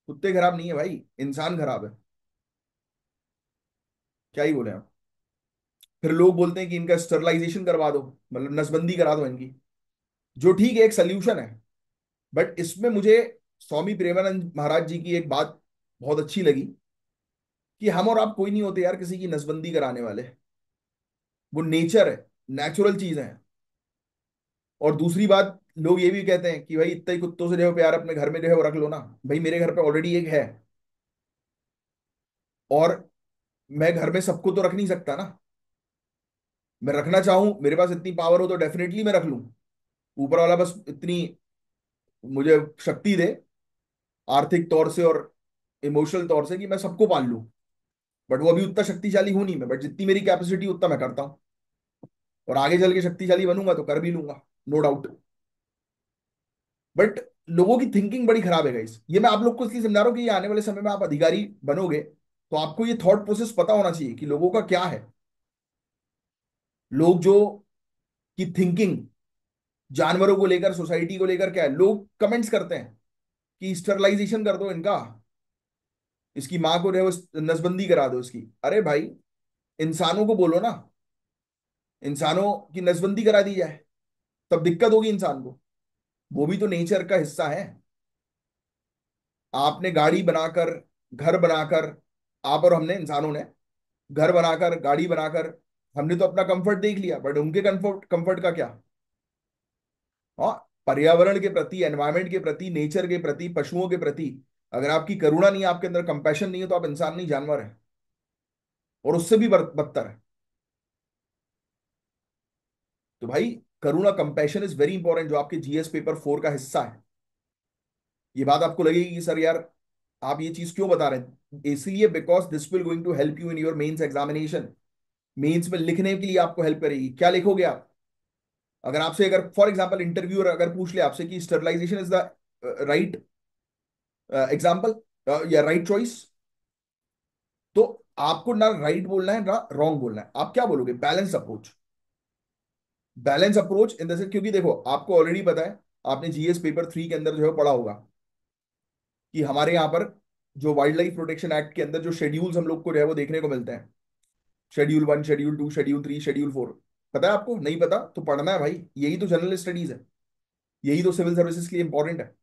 कुत्ते खराब नहीं है भाई, इंसान खराब है। क्या ही बोले आप। फिर लोग बोलते हैं कि इनका स्टरलाइजेशन करवा दो, मतलब नसबंदी करा दो इनकी, जो ठीक है एक सोल्यूशन है। बट इसमें मुझे स्वामी प्रेमानंद महाराज जी की एक बात बहुत अच्छी लगी कि हम और आप कोई नहीं होते यार किसी की नसबंदी कराने वाले। वो नेचर है, नेचुरल चीज है। और दूसरी बात, लोग ये भी कहते हैं कि भाई इतना ही कुत्तों से जो है प्यार अपने घर में जो है वो रख लो ना। भाई मेरे घर पे ऑलरेडी एक है, और मैं घर में सबको तो रख नहीं सकता ना। मैं रखना चाहूं, मेरे पास इतनी पावर हो तो डेफिनेटली मैं रख लूं। ऊपर वाला बस इतनी मुझे शक्ति दे, आर्थिक तौर से और इमोशनल तौर से, कि मैं सबको पाल लूं। बट वो अभी उतना शक्तिशाली हूं नहीं मैं, बट जितनी मेरी कैपेसिटी उतना मैं करता हूँ। और आगे चल के शक्तिशाली बनूंगा तो कर भी लूंगा, नो डाउट। बट लोगों की थिंकिंग बड़ी खराब है गाइस। ये मैं आप लोग को इसलिए समझा रहा हूँ कि ये आने वाले समय में आप अधिकारी बनोगे तो आपको ये थॉट प्रोसेस पता होना चाहिए कि लोगों का क्या है। लोग जो की थिंकिंग जानवरों को लेकर, सोसाइटी को लेकर क्या है। लोग कमेंट्स करते हैं कि स्टरलाइजेशन कर दो इनका, इसकी माँ को रहे नसबंदी करा दो इसकी। अरे भाई, इंसानों को बोलो ना, इंसानों की नसबंदी करा दी जाए, तब दिक्कत होगी इंसान को। वो भी तो नेचर का हिस्सा है। आपने गाड़ी बनाकर, घर बनाकर, आप और हमने, इंसानों ने घर बनाकर, गाड़ी बनाकर, हमने तो अपना कंफर्ट देख लिया, बट उनके कंफर्ट कंफर्ट का क्या। हाँ, पर्यावरण के प्रति, एनवायरमेंट के प्रति, नेचर के प्रति, पशुओं के प्रति अगर आपकी करुणा नहीं है, आपके अंदर कंपैशन नहीं है, तो आप इंसान नहीं जानवर है। और उससे भी बदतर है। तो भाई, करुणा, कंपैशन इज वेरी इंपॉर्टेंट, जो आपके जीएस पेपर 4 का हिस्सा है। ये बात आपको लगेगी कि सर यार आप ये चीज क्यों बता रहे हैं, इसलिए because this will going to help you in your mains examination. Mains में लिखने के लिए आपको हेल्प करेगी। क्या लिखोगे आप? अगर आपसे, अगर फॉर एग्जाम्पल इंटरव्यूअर अगर पूछ ले आपसे कि sterilization is the right example या राइट चॉइस, तो आपको ना राइट बोलना है ना रॉन्ग बोलना है। आप क्या बोलोगे? Balance approach. Balance approach in the sense, क्योंकि देखो आपको ऑलरेडी पता है, आपने जीएस पेपर 3 के अंदर जो है पढ़ा होगा कि हमारे यहाँ पर जो वाइल्ड लाइफ प्रोटेक्शन एक्ट के अंदर जो शेड्यूल्स हम लोग को जो है वो देखने को मिलते हैं, शेड्यूल 1, शेड्यूल 2, शेड्यूल 3, शेड्यूल 4। पता है आपको? नहीं पता तो पढ़ना है भाई, यही तो जनरल स्टडीज है, यही तो सिविल सर्विसेज के लिए इंपॉर्टेंट है।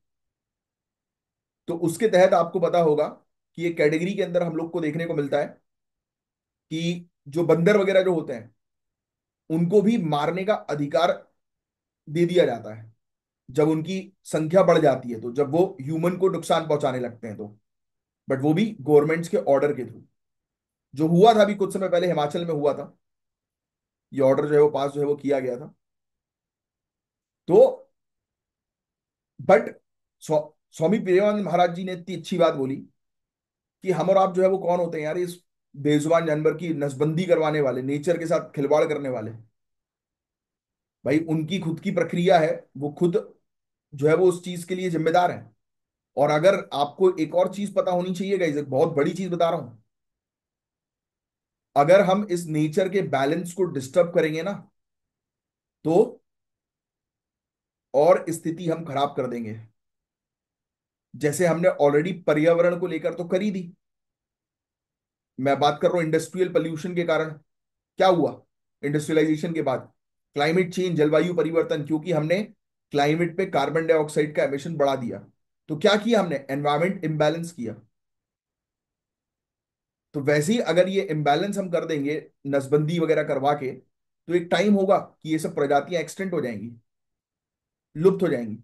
तो उसके तहत आपको पता होगा कि एक कैटेगरी के अंदर हम लोग को देखने को मिलता है कि जो बंदर वगैरह जो होते हैं उनको भी मारने का अधिकार दे दिया जाता है जब उनकी संख्या बढ़ जाती है, तो जब वो ह्यूमन को नुकसान पहुंचाने लगते हैं तो। बट वो भी गवर्नमेंट्स के ऑर्डर के थ्रू। जो हुआ था अभी कुछ समय पहले हिमाचल में हुआ था, ये ऑर्डर जो है वो पास जो है वो किया गया था। तो बट स्वामी प्रेमानंद महाराज जी ने इतनी अच्छी बात बोली कि हम और आप जो है वो कौन होते हैं यार इस बेजुबान जानवर की नसबंदी करवाने वाले, नेचर के साथ खिलवाड़ करने वाले। भाई उनकी खुद की प्रक्रिया है, वो खुद जो है वो उस चीज के लिए जिम्मेदार है। और अगर आपको एक और चीज पता होनी चाहिए गाइस, एक बहुत बड़ी चीज बता रहा हूं, अगर हम इस नेचर के बैलेंस को डिस्टर्ब करेंगे ना, तो और स्थिति हम खराब कर देंगे। जैसे हमने ऑलरेडी पर्यावरण को लेकर तो करी दी। मैं बात कर रहा हूं इंडस्ट्रियल पोल्यूशन के कारण क्या हुआ। इंडस्ट्रियलाइजेशन के बाद। क्लाइमेट चेंज, जलवायु परिवर्तन, क्योंकि हमने क्लाइमेट पे कार्बन डाइऑक्साइड का एमिशन बढ़ा दिया। तो क्या किया हमने? एनवायरमेंट इम्बैलेंस किया। तो वैसे ही अगर ये इम्बैलेंस हम कर देंगे नसबंदी वगैरह करवा के, तो एक टाइम होगा कि ये सब प्रजातियां एक्सटेंट हो जाएंगी, लुप्त हो जाएंगी।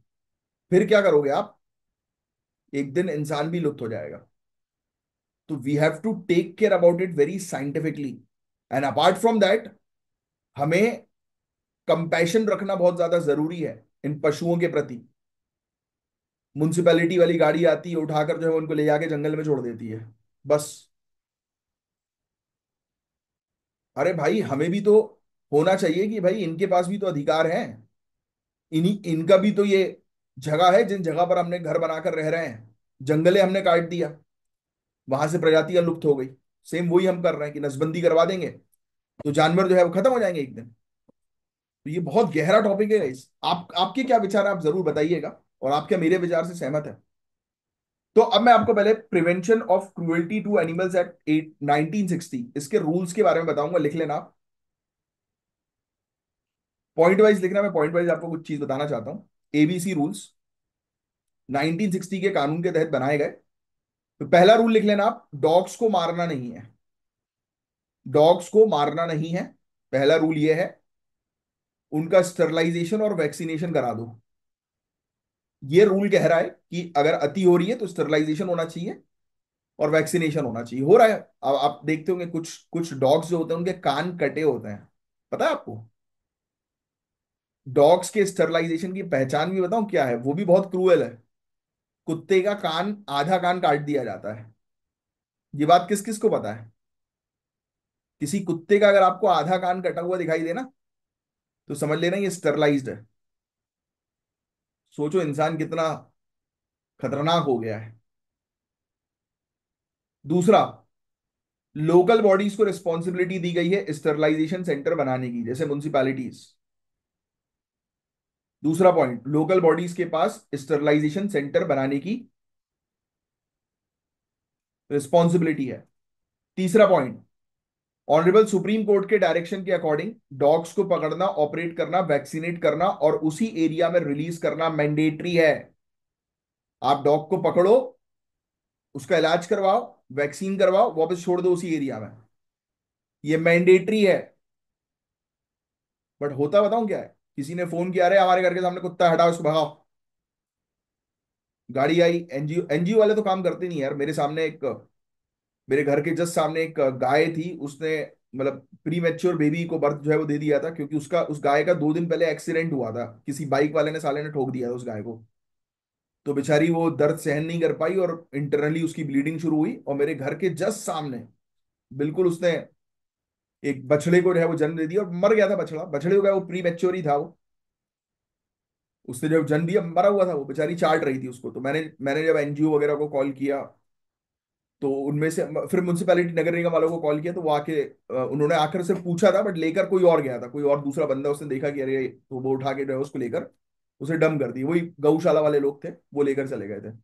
फिर क्या करोगे आप? एक दिन इंसान भी लुप्त हो जाएगा। तो we have to take care about it very scientifically. And apart from that, हमें कंपैशन रखना बहुत ज्यादा जरूरी है इन पशुओं के प्रति। म्युनिसिपैलिटी वाली गाड़ी आती है, उठाकर जो है उनको ले जाके जंगल में छोड़ देती है, बस। अरे भाई, हमें भी तो होना चाहिए कि भाई इनके पास भी तो अधिकार है। इन्हीं इनका भी तो ये जगह है जिन जगह पर हमने घर बनाकर रह रहे हैं। जंगले हमने काट दिया, वहां से प्रजातियां लुप्त हो गई। सेम वही हम कर रहे हैं कि नसबंदी करवा देंगे तो जानवर जो है वो खत्म हो जाएंगे एक दिन। तो ये बहुत गहरा टॉपिक है गाइस। आपके क्या विचार है, आप जरूर बताइएगा। और आप क्या मेरे विचार से सहमत है? तो अब मैं आपको पहले prevention of cruelty to animals act 1960 इसके रूल्स के बारे में बताऊंगा, लिख लेना आप। पॉइंट वाइज लिखना, मैं पॉइंट वाइज आपको कुछ चीज बताना चाहता हूँ। एबीसी रूल्स 1960 के कानून के तहत बनाए गए। तो पहला रूल लिख लेना आप, डॉग्स को मारना नहीं है। डॉग्स को मारना नहीं है। पहला रूल ये है। उनका स्टरलाइजेशन और वैक्सीनेशन करा दो। ये रूल कह रहा है कि अगर अति हो रही है तो स्टरलाइजेशन होना चाहिए और वैक्सीनेशन होना चाहिए। हो रहा है। अब आप देखते होंगे कुछ कुछ डॉग्स जो होते हैं उनके कान कटे होते हैं, पता है आपको? डॉग्स के स्टरलाइजेशन की पहचान भी बताऊं क्या है? वो भी बहुत क्रूएल है। कुत्ते का कान, आधा कान काट दिया जाता है। ये बात किस किस को पता है? किसी कुत्ते का अगर आपको आधा कान कटा हुआ दिखाई देना, तो समझ लेना ये स्टरलाइज्ड है। सोचो इंसान कितना खतरनाक हो गया है। दूसरा, लोकल बॉडीज को रिस्पॉन्सिबिलिटी दी गई है स्टरलाइजेशन सेंटर बनाने की, जैसे म्युनिसिपैलिटीज। दूसरा पॉइंट, लोकल बॉडीज के पास स्टरलाइजेशन सेंटर बनाने की रिस्पॉन्सिबिलिटी है। तीसरा पॉइंट, ऑनरेबल सुप्रीम कोर्ट के डायरेक्शन के अकॉर्डिंग डॉग्स को पकड़ना, ऑपरेट करना, वैक्सीनेट करना और उसी एरिया में रिलीज करना मैंडेटरी है। आप डॉग को पकड़ो, उसका इलाज करवाओ, वैक्सीन करवाओ, वापस छोड़ दो उसी एरिया में। ये मैंडेटरी है। बट होता बताऊं क्या है? किसी ने फोन किया, अरे हमारे घर के सामने कुत्ता है, हटाओ उसको, भगाओ। गाड़ी आई, एनजीओ एनजीओ वाले तो काम करते नहीं यार। मेरे घर के जस्ट सामने एक गाय थी, उसने मतलब प्री मैच्योर बेबी को बर्थ जो है वो दे दिया था, क्योंकि उसका उस गाय का 2 दिन पहले एक्सीडेंट हुआ था। किसी बाइक वाले ने, साले ने ठोक दिया था उस गाय को। तो बेचारी वो दर्द सहन नहीं कर पाई और इंटरनली उसकी ब्लीडिंग शुरू हुई, और मेरे घर के जस्ट सामने बिल्कुल उसने एक बछड़े को जो है वो जन्म दे दिया, और मर गया था बछड़ा। बछड़े को क्या, वो प्री मैच्योर ही था वो। उसने जब जन्म दिया, मरा हुआ था वो, बेचारी चाट रही थी उसको। तो मैंने मैंने जब एनजीओ वगैरह को कॉल किया, तो उनमें से फिर म्यूनसिपैलिटी, नगर निगम वालों को कॉल किया, तो वो आके उन्होंने आकर से पूछा था, बट लेकर कोई और गया था, कोई और दूसरा बंदा। उसने देखा कि अरे, तो वो उठा के जो है उसको लेकर उसे डम कर दी। वही गौशाला वाले लोग थे, वो लेकर चले गए थे।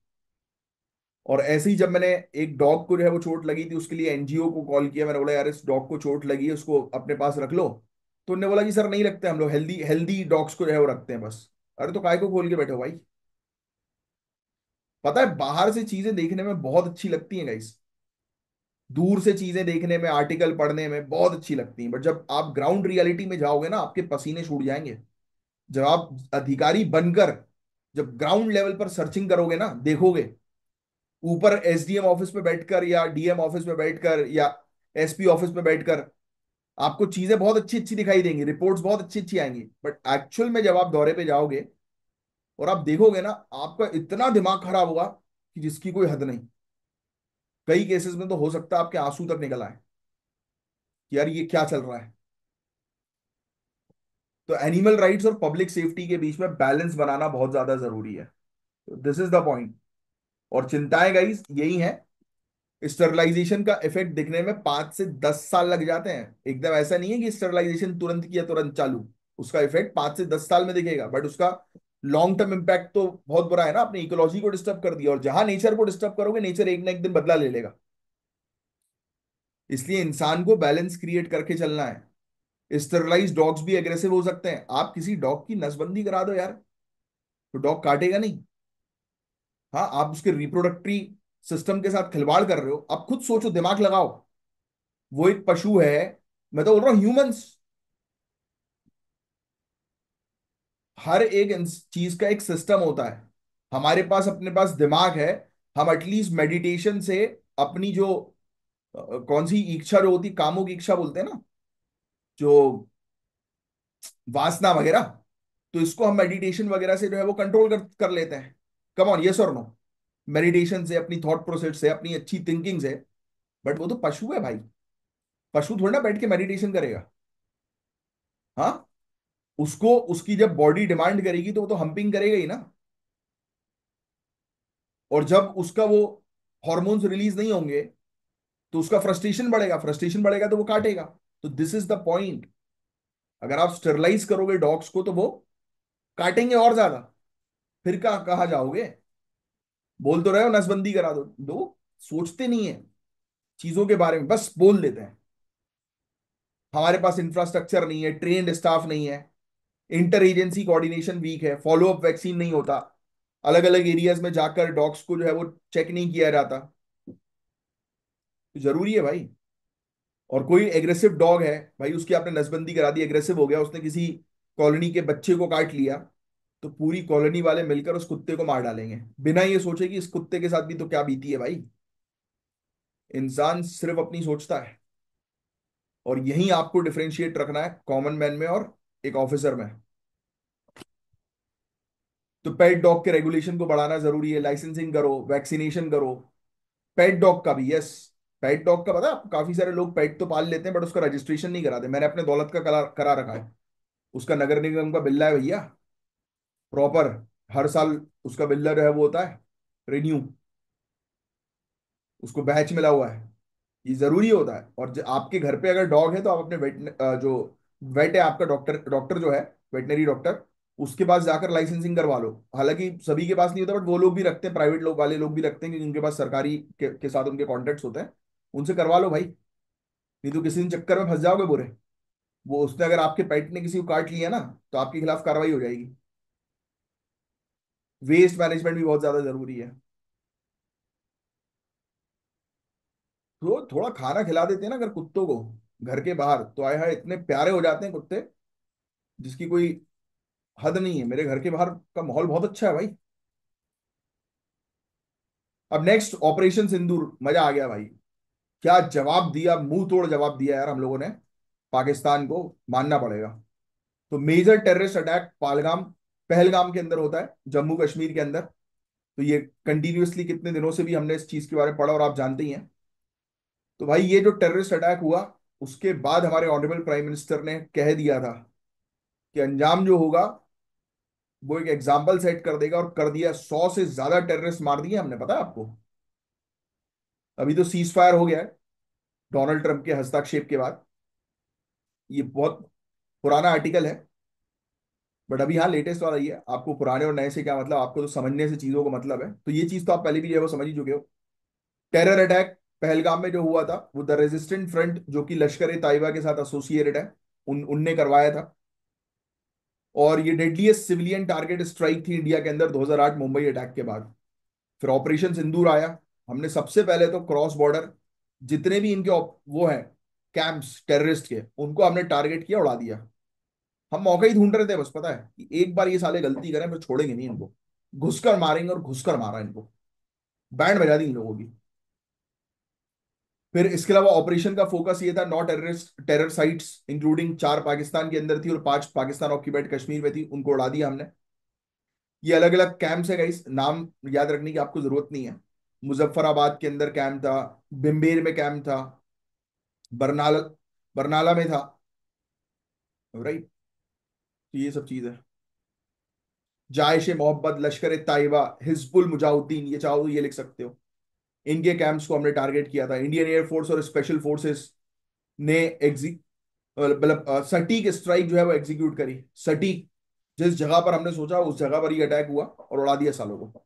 और ऐसे ही जब मैंने एक डॉग को जो है वो चोट लगी थी, उसके लिए एनजीओ को कॉल किया। मैंने बोला यार इस डॉग को चोट लगी है, उसको अपने पास रख लो। तो उन्होंने बोला कि सर नहीं रखते हम लोग, हेल्दी हेल्दी डॉग्स को जो है वो रखते हैं बस। अरे तो काय को खोल के बैठे हो भाई? पता है, बाहर से चीजें देखने में बहुत अच्छी लगती हैं गाइस। दूर से चीजें देखने में, आर्टिकल पढ़ने में बहुत अच्छी लगती हैं, बट जब आप ग्राउंड रियलिटी में जाओगे ना, आपके पसीने छूट जाएंगे। जब आप अधिकारी बनकर जब ग्राउंड लेवल पर सर्चिंग करोगे ना, देखोगे ऊपर एसडीएम ऑफिस में बैठकर या डीएम ऑफिस में बैठकर या एसपी ऑफिस में बैठकर, आपको चीजें बहुत अच्छी अच्छी दिखाई देंगी, रिपोर्ट्स बहुत अच्छी अच्छी आएंगी। बट एक्चुअल में जब आप दौरे पे जाओगे और आप देखोगे ना, आपका इतना दिमाग खराब होगा कि जिसकी कोई हद नहीं। कई केसेस में तो हो सकता है आपके आंसू तक निकल आए कि यार ये क्या चल रहा है। तो एनिमल राइट्स और पब्लिक सेफ्टी के बीच में बैलेंस बनाना बहुत ज्यादा जरूरी है। This is the point. और चिंताएं गाइस यही है, स्टरलाइजेशन का इफेक्ट दिखने में 5 से 10 साल लग जाते हैं। एकदम ऐसा नहीं है कि स्टरलाइजेशन तुरंत किया तुरंत चालू। उसका इफेक्ट 5 से 10 साल में दिखेगा, बट उसका लॉन्ग टर्म इम्पैक्ट तो बहुत बुरा है ना। अपनी इकोलॉजी को डिस्टर्ब कर दिया, और जहां नेचर को डिस्टर्ब करोगे, नेचर एक ना एक दिन बदला ले लेगा। इसलिए इंसान को बैलेंस क्रिएट करके चलना है। स्टेरलाइज डॉग्स भी एग्रेसिव हो सकते हैं। आप किसी डॉग की नसबंदी करा दो यार, तो डॉग काटेगा नहीं। हाँ, आप उसके रिप्रोडक्टरी सिस्टम के साथ खिलवाड़ कर रहे हो। आप खुद सोचो, दिमाग लगाओ। वो एक पशु है। मैं तो बोल रहा हूँ ह्यूमंस, हर एक चीज का एक सिस्टम होता है। हमारे पास, अपने पास दिमाग है। हम एटलीस्ट मेडिटेशन से अपनी जो कौन सी इच्छा जो होती, कामों की इच्छा बोलते हैं ना, जो वासना वगैरह, तो इसको हम मेडिटेशन वगैरह से जो है वो कंट्रोल कर लेते हैं। कम ऑन, यस और नो? मेडिटेशन से, अपनी थॉट प्रोसेस से, अपनी अच्छी थिंकिंग से। बट वो तो पशु है भाई। पशु थोड़ा ना बैठ के मेडिटेशन करेगा। हाँ, उसको उसकी जब बॉडी डिमांड करेगी तो वो तो हम्पिंग करेगा ही ना। और जब उसका वो हॉर्मोन्स रिलीज नहीं होंगे तो उसका फ्रस्ट्रेशन बढ़ेगा, फ्रस्ट्रेशन बढ़ेगा तो वो काटेगा। तो दिस इज द पॉइंट। अगर आप स्टेरलाइज करोगे डॉग्स को तो वो काटेंगे और ज्यादा। फिर कहाँ जाओगे? बोल तो रहे हो नसबंदी करा दो, दो सोचते नहीं है चीजों के बारे में, बस बोल देते हैं। हमारे पास इंफ्रास्ट्रक्चर नहीं है, ट्रेन्ड स्टाफ नहीं है, इंटर एजेंसी कोऑर्डिनेशन वीक है, फॉलो अप वैक्सीन नहीं होता, अलग अलग एरियाज में जाकर डॉग्स को जो है वो चेक नहीं किया जाता। तो जरूरी है भाई। और कोई एग्रेसिव डॉग है भाई, उसकी आपने नसबंदी करा दी, एग्रेसिव हो गया, उसने किसी कॉलोनी के बच्चे को काट लिया, तो पूरी कॉलोनी वाले मिलकर उस कुत्ते को मार डालेंगे, बिना ये सोचे कि इस कुत्ते के साथ भी तो क्या बीती है भाई। इंसान सिर्फ अपनी सोचता है। और यही आपको डिफरेंशिएट रखना है कॉमन मैन में और एक ऑफिसर में। तो पेट डॉग के रेगुलेशन को बढ़ाना जरूरी है, लाइसेंसिंग करो, वैक्सीनेशन करो। पेट डॉग का भी, यस। पेट डॉग का पता है आपको, काफी सारे लोग पेट तो पाल लेते हैं बट उसका रजिस्ट्रेशन नहीं कराते। मैंने अपने दौलत का करा रखा है। उसका नगर निगम का बिल्ला है भैया, प्रॉपर। हर साल उसका बिल्ला जो है वो होता है रिन्यू, उसको बैच मिला हुआ है। ये जरूरी होता है। और आपके घर पे अगर डॉग है तो आप अपने जो वेट है आपका, डॉक्टर डॉक्टर जो है, वेटनरी डॉक्टर, उसके पास जाकर लाइसेंसिंग करवा लो। हालांकि सभी के पास नहीं होता बट वो लोग भी रखते हैं, प्राइवेट लोग वाले लोग भी रखते हैं, क्योंकि उनके पास सरकारी के साथ उनके कॉन्टेक्ट होते हैं। उनसे करवा लो भाई, नहीं तो किसी दिन चक्कर में फंस जाओगे बुरे। वो उसने अगर आपके पेट ने किसी को काट लिया ना, तो आपके खिलाफ कार्रवाई हो जाएगी। वेस्ट मैनेजमेंट भी बहुत ज्यादा जरूरी है। तो थोड़ा खाना खिला देते हैं ना अगर कुत्तों को घर के बाहर, तो आए हाय इतने प्यारे हो जाते हैं कुत्ते, जिसकी कोई हद नहीं है। मेरे घर के बाहर का माहौल बहुत अच्छा है भाई। अब नेक्स्ट ऑपरेशन सिंदूर, मजा आ गया भाई। क्या जवाब दिया, मुंह तोड़ जवाब दिया यार हम लोगों ने, पाकिस्तान को मानना पड़ेगा। तो मेजर टेररिस्ट अटैक पालगाम, पहलगाम के अंदर होता है, जम्मू कश्मीर के अंदर। तो ये कंटिन्यूअसली कितने दिनों से भी हमने इस चीज के बारे में पढ़ा और आप जानते ही हैं। तो भाई ये जो टेररिस्ट अटैक हुआ, उसके बाद हमारे ऑनरेबल प्राइम मिनिस्टर ने कह दिया था कि अंजाम जो होगा वो एक एग्जाम्पल सेट कर देगा, और कर दिया। 100 से ज्यादा टेररिस्ट मार दिए हमने, पता है आपको? अभी तो सीज फायर हो गया है डोनाल्ड ट्रंप के हस्तक्षेप के बाद। ये बहुत पुराना आर्टिकल है, बट अभी हाँ लेटेस्ट वाला ही है। आपको पुराने और नए से क्या मतलब, आपको तो समझने से चीजों को मतलब है, तो ये चीज तो आप पहले भी जो है वो समझ ही चुके हो। टेरर अटैक पहलगाम में जो हुआ था, वो द रेजिस्टेंट फ्रंट, जो कि लश्कर ए ताइबा के साथ एसोसिएटेड है, उनने करवाया था। और ये डेडलीस्ट सिविलियन टारगेट स्ट्राइक थी इंडिया के अंदर 2008 मुंबई अटैक के बाद। फिर ऑपरेशन सिंदूर आया। हमने सबसे पहले तो क्रॉस बॉर्डर जितने भी इनके वो हैं कैंप्स टेररिस्ट के, उनको हमने टारगेट किया, उड़ा दिया। हम मौका ही ढूंढ रहे थे बस, पता है कि एक बार ये साले गलती करें फिर छोड़ेंगे नहीं इनको, घुसकर मारेंगे। और घुसकर मारा इनको, बैंड बजा दी इन लोगों की। फिर इसके अलावा ऑपरेशन का फोकस ये था, not terrorist terror sites, including 4 Pakistan के अंदर थी और 5 पाकिस्तान ऑक्यूपाइड कश्मीर में थी, उनको उड़ा दिया हमने। ये अलग अलग कैंप्स है गाइस, नाम याद रखने की आपको जरूरत नहीं है। मुजफ्फराबाद के अंदर कैंप था, बिम्बेर में कैंप था, बरनाला बरनाला में था, राइट। तो ये सब चीज है। जायश ए मोहब्बत, लश्कर ए ताइबा, हिजबुल मुजाहिदीन, ये चाहो तो ये लिख सकते हो। इनके कैंप्स को हमने टारगेट किया था। इंडियन एयरफोर्स और स्पेशल फोर्सेस ने मतलब सटीक स्ट्राइक जो है वो एग्जीक्यूट करी, सटीक। जिस जगह पर हमने सोचा उस जगह पर ही अटैक हुआ और उड़ा दिया सालों को।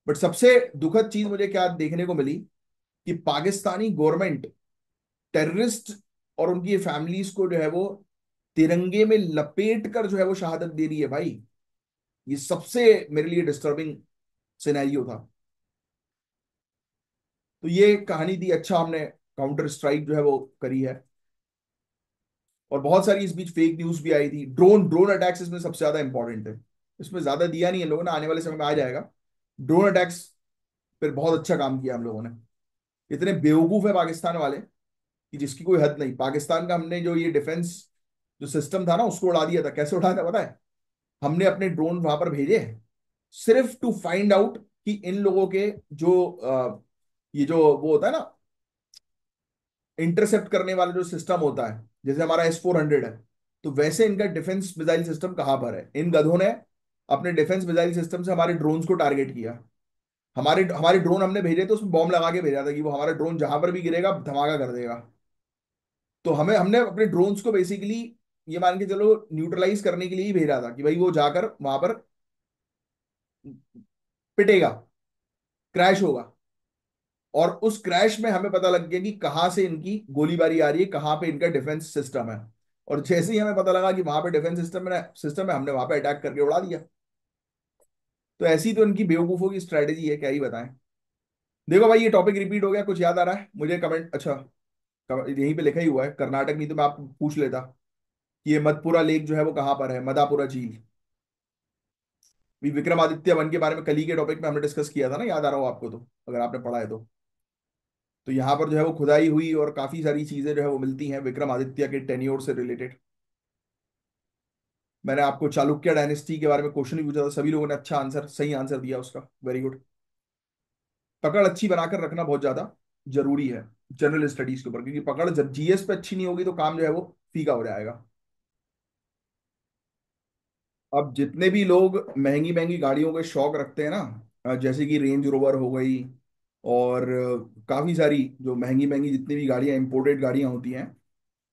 बट सबसे दुखद चीज मुझे क्या देखने को मिली, कि पाकिस्तानी गवर्नमेंट टेररिस्ट और उनकी फैमिलीज को जो है वो तिरंगे में लपेट कर जो है वो शहादत दे रही है भाई। ये सबसे मेरे लिए डिस्टर्बिंग सिनेरियो था। तो ये कहानी थी। अच्छा, हमने काउंटर स्ट्राइक जो है वो करी है। और बहुत सारी इस बीच फेक न्यूज भी आई थी। ड्रोन ड्रोन अटैक्स इसमें सबसे ज्यादा इंपॉर्टेंट है। इसमें ज्यादा दिया नहीं है लोगों ने, आने वाले समय में आ जाएगा। ड्रोन अटैक्स पर बहुत अच्छा काम किया हम लोगों ने। इतने बेवकूफ है पाकिस्तान वाले कि जिसकी कोई हद नहीं। पाकिस्तान का हमने जो ये डिफेंस जो सिस्टम था ना उसको उड़ा दिया था। कैसे उड़ाया था पता है? हमने अपने ड्रोन वहां पर भेजे सिर्फ टू फाइंड आउट कि इन लोगों के जो ये जो वो होता है ना, इंटरसेप्ट करने वाला जो सिस्टम होता है, जैसे हमारा S-400 है, तो वैसे इनका डिफेंस मिसाइल सिस्टम कहां पर है। इन गधों ने अपने डिफेंस मिसाइल सिस्टम से हमारे ड्रोन्स को टारगेट किया। हमारे हमारे ड्रोन हमने भेजे तो उसमें बॉम्ब लगा के भेजा था कि वो हमारा ड्रोन जहां पर भी गिरेगा धमाका कर देगा। तो हमें हमने अपने ड्रोन्स को बेसिकली ये मान के चलो न्यूट्रलाइज करने के लिए ही भेजा था कि भाई वो जाकर वहां पर पिटेगा, क्रैश होगा। और उस क्रैश में हमें पता लग गया कि कहाँ से इनकी गोलीबारी आ रही है, कहाँ पे इनका डिफेंस सिस्टम है। और जैसे ही हमें पता लगा कि वहां पे डिफेंस सिस्टम है, हमने वहां पे अटैक करके उड़ा दिया। तो ऐसी तो इनकी बेवकूफों की स्ट्रेटेजी है, क्या ही बताएं। देखो भाई, ये टॉपिक रिपीट हो गया, कुछ याद आ रहा है मुझे? कमेंट। अच्छा, यहीं पे लिखा ही हुआ है कर्नाटक, नहीं तो मैं आपको पूछ लेता कि ये मधपुरा लेक जो है वो कहाँ पर है, मदापुरा झील। भी विक्रमादित्य वन के बारे में कल ही के टॉपिक में हमने डिस्कस किया था ना, याद आ रहा हो आपको तो, अगर आपने पढ़ा है तो यहाँ पर जो है वो खुदाई हुई और काफी सारी चीजें जो है वो मिलती हैं विक्रमादित्य के टेन्योर से रिलेटेड। मैंने आपको चालुक्य डायनेस्टी के बारे में क्वेश्चन भी पूछा था, सभी लोगों ने अच्छा आंसर, सही आंसर दिया उसका। Very good. पकड़ अच्छी बनाकर रखना बहुत ज्यादा जरूरी है जनरल स्टडीज के ऊपर, क्योंकि पकड़ जब जीएस पे अच्छी नहीं होगी तो काम जो है वो फीका हो जाएगा। अब जितने भी लोग महंगी महंगी गाड़ियों के शौक रखते हैं ना, जैसे कि रेंज रोवर हो गई, और काफी सारी जो महंगी महंगी जितनी भी गाड़ियां, इंपोर्टेड गाड़ियां होती हैं,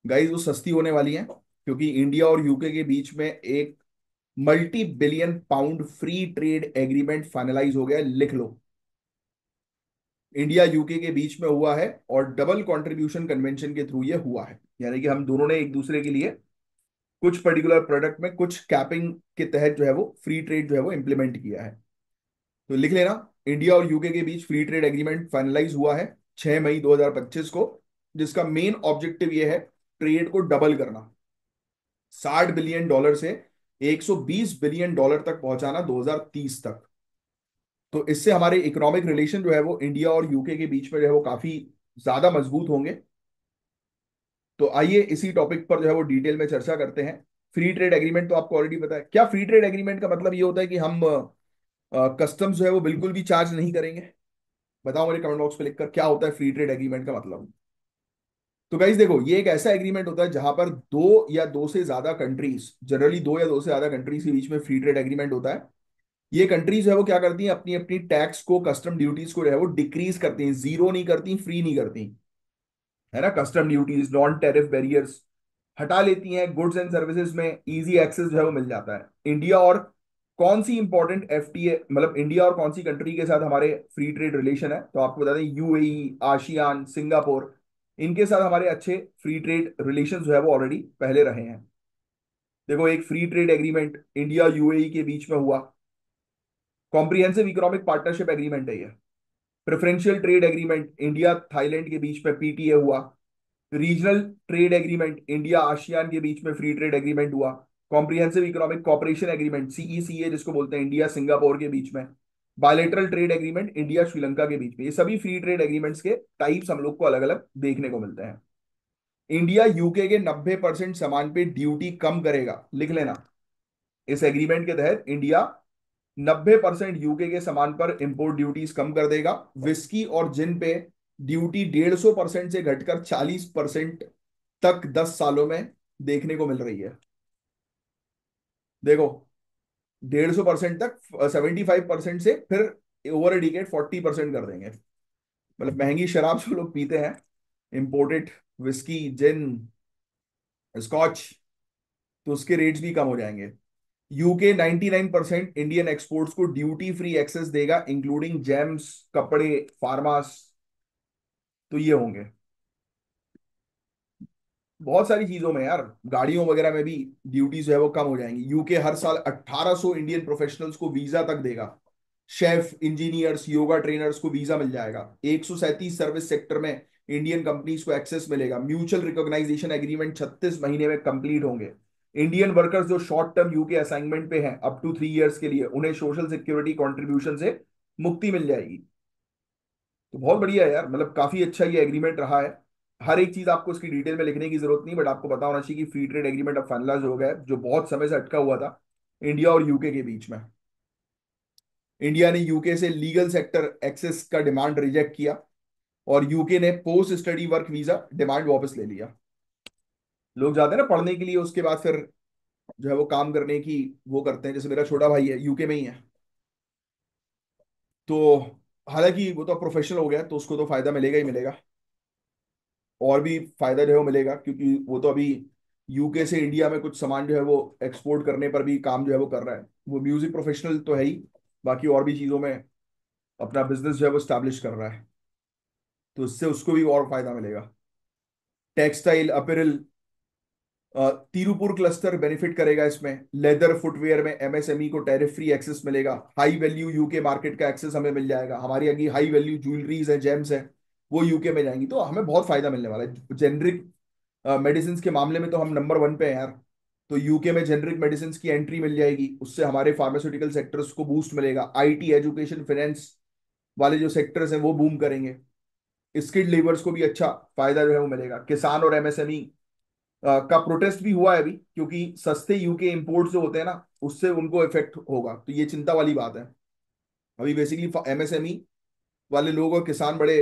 गाइस वो सस्ती होने वाली हैं। क्योंकि इंडिया और यूके के बीच में एक multi billion pound free trade agreement finalize हो गया है, लिख लो। इंडिया यूके के बीच में हुआ है और डबल कंट्रीब्यूशन कन्वेंशन के थ्रू ये हुआ है। यानी कि हम दोनों ने एक दूसरे के लिए कुछ पर्टिकुलर प्रोडक्ट में कुछ कैपिंग के तहत जो है वो फ्री ट्रेड जो है वो इंप्लीमेंट किया है। तो लिख लेना, इंडिया और यूके के बीच फ्री ट्रेड एग्रीमेंट फाइनलाइज हुआ है 6 मई 2025 को, जिसका मेन ऑब्जेक्टिव ये है ट्रेड को डबल करना, $60 बिलियन से $120 बिलियन तक पहुंचाना 2030 तक। तो इससे हमारे इकोनॉमिक रिलेशन जो है वो इंडिया और यूके के बीच में जो है वो काफी ज्यादा मजबूत होंगे। तो आइए इसी टॉपिक पर जो है वो डिटेल में चर्चा करते हैं। फ्री ट्रेड एग्रीमेंट तो आपको ऑलरेडी पता है। क्या फ्री ट्रेड एग्रीमेंट का मतलब ये होता है कि हम कस्टम्स जो है वो बिल्कुल भी चार्ज नहीं करेंगे? बताओ मेरे कमेंट बॉक्स पे लिखकर क्या होता है फ्री ट्रेड एग्रीमेंट का मतलब। तो गाइज देखो, ये एक ऐसा एग्रीमेंट होता है जहां पर दो या दो से ज्यादा कंट्रीज, जनरली दो या दो से ज्यादा कंट्रीज के बीच में फ्री ट्रेड एग्रीमेंट होता है। ये कंट्रीज है वो क्या करती हैं, अपनी अपनी टैक्स को, कस्टम ड्यूटीज को जो है वो डिक्रीज करती हैं, जीरो नहीं करती, फ्री नहीं करती, है ना। Custom duties, non tariff barriers हटा लेती हैं, गुड्स एंड सर्विसेज में इजी एक्सेस जो है वो मिल जाता है। इंडिया और कौन सी इंपॉर्टेंट एफटीए, मतलब इंडिया और कौन सी कंट्री के साथ हमारे फ्री ट्रेड रिलेशन है, तो आपको बता दें यूएई, आशियान, सिंगापुर, इनके साथ हमारे अच्छे फ्री ट्रेड रिलेशन जो है वो ऑलरेडी पहले रहे हैं। देखो, एक free trade agreement India UAE के बीच में हुआ, कॉम्प्रिहेंसिव इकोनॉमिक पार्टनरशिप एग्रीमेंट है ये। Preferential trade agreement India Thailand के बीच में पीटीए हुआ। Regional trade agreement India ASEAN के बीच में फ्री ट्रेड एग्रीमेंट हुआ। Comprehensive economic cooperation agreement CECA जिसको बोलते हैं, इंडिया सिंगापुर के बीच में। Bilateral trade agreement India Sri Lanka के बीच में। ये सभी फ्री ट्रेड एग्रीमेंट्स के टाइप्स हम लोग को अलग अलग देखने को मिलते हैं। इंडिया यूके के 90% सामान पे ड्यूटी कम करेगा, लिख लेना। इस एग्रीमेंट के तहत इंडिया 90% यूके के सामान पर इंपोर्ट ड्यूटीज कम कर देगा। विस्की और जिन पे ड्यूटी 150% से घटकर 40% तक 10 सालों में देखने को मिल रही है। देखो, 150% तक, 75% से फिर ओवर ए डिकेड 40% कर देंगे। मतलब महंगी शराब जो लोग पीते हैं, इंपोर्टेड विस्की, जिन, स्कॉच, तो उसके रेट्स भी कम हो जाएंगे। यूके 99% इंडियन एक्सपोर्ट्स को ड्यूटी फ्री एक्सेस देगा, इंक्लूडिंग जेम्स, कपड़े, फार्मास, तो ये होंगे। बहुत सारी चीजों में यार, गाड़ियों वगैरह में भी ड्यूटीज जो है वो कम हो जाएंगी। यूके हर साल 1800 इंडियन प्रोफेशनल्स को वीजा तक देगा। शेफ, इंजीनियर्स, योगा ट्रेनर्स को वीजा मिल जाएगा। 137 सर्विस सेक्टर में इंडियन कंपनीज को एक्सेस मिलेगा। म्यूचुअल रिकॉग्नाइजेशन एग्रीमेंट 36 महीने में कंप्लीट होंगे। इंडियन वर्कर्स जो शॉर्ट टर्म यूके असाइनमेंट पे हैं अप टू 3 इयर्स के लिए, उन्हें सोशल सिक्योरिटी कॉन्ट्रीब्यूशन से मुक्ति मिल जाएगी। तो बहुत बढ़िया है यार, मतलब काफी अच्छा ये एग्रीमेंट रहा है। हर एक चीज आपको इसकी डिटेल में लिखने की जरूरत नहीं, बट आपको पता होना चाहिए कि फ्री ट्रेड एग्रीमेंट अब फाइनलाइज हो गया है, जो बहुत समय से अटका हुआ था इंडिया और यूके के बीच में। इंडिया ने यूके से लीगल सेक्टर एक्सेस का डिमांड रिजेक्ट किया, और यूके ने post study work visa demand वापस ले लिया। लोग जाते हैं ना पढ़ने के लिए, उसके बाद फिर जो है वो काम करने की वो करते हैं। जैसे मेरा छोटा भाई है, यूके में ही है, तो हालांकि वो तो प्रोफेशनल हो गया, तो उसको तो फायदा मिलेगा ही मिलेगा। और भी फायदा जो है वो मिलेगा, क्योंकि वो तो अभी यूके से इंडिया में कुछ सामान जो है वो एक्सपोर्ट करने पर भी काम जो है वो कर रहा है। वो म्यूजिक प्रोफेशनल तो है ही, बाकी और भी चीज़ों में अपना बिजनेस जो है वो स्टैब्लिश कर रहा है, तो इससे उसको भी और फायदा मिलेगा। टेक्सटाइल अपीयरल, तिरुपुर क्लस्टर बेनिफिट करेगा इसमें। लेदर फुटवेयर में एमएसएमई को टैरिफ फ्री एक्सेस मिलेगा। हाई वैल्यू यूके मार्केट का एक्सेस हमें मिल जाएगा। हमारी अभी हाई वैल्यू ज्वेलरीज है, जेम्स है, वो यूके में जाएंगी, तो हमें बहुत फायदा मिलने वाला है। जेनरिक मेडिसिन के मामले में तो हम नंबर 1 पे हैं यार। तो यूके में जेनरिक मेडिसिन की एंट्री मिल जाएगी, उससे हमारे फार्मास्यूटिकल सेक्टर्स को बूस्ट मिलेगा। आईटी, एजुकेशन, फाइनेंस वाले जो सेक्टर्स हैं वो बूम करेंगे। स्किल्ड लेबर्स को भी अच्छा फायदा जो है वो मिलेगा। किसान और एमएसएमई का प्रोटेस्ट भी हुआ है अभी, क्योंकि सस्ते यूके इंपोर्ट जो होते हैं ना, उससे उनको इफेक्ट होगा, तो ये चिंता वाली बात है। अभी बेसिकली एमएसएमई वाले लोग और किसान बड़े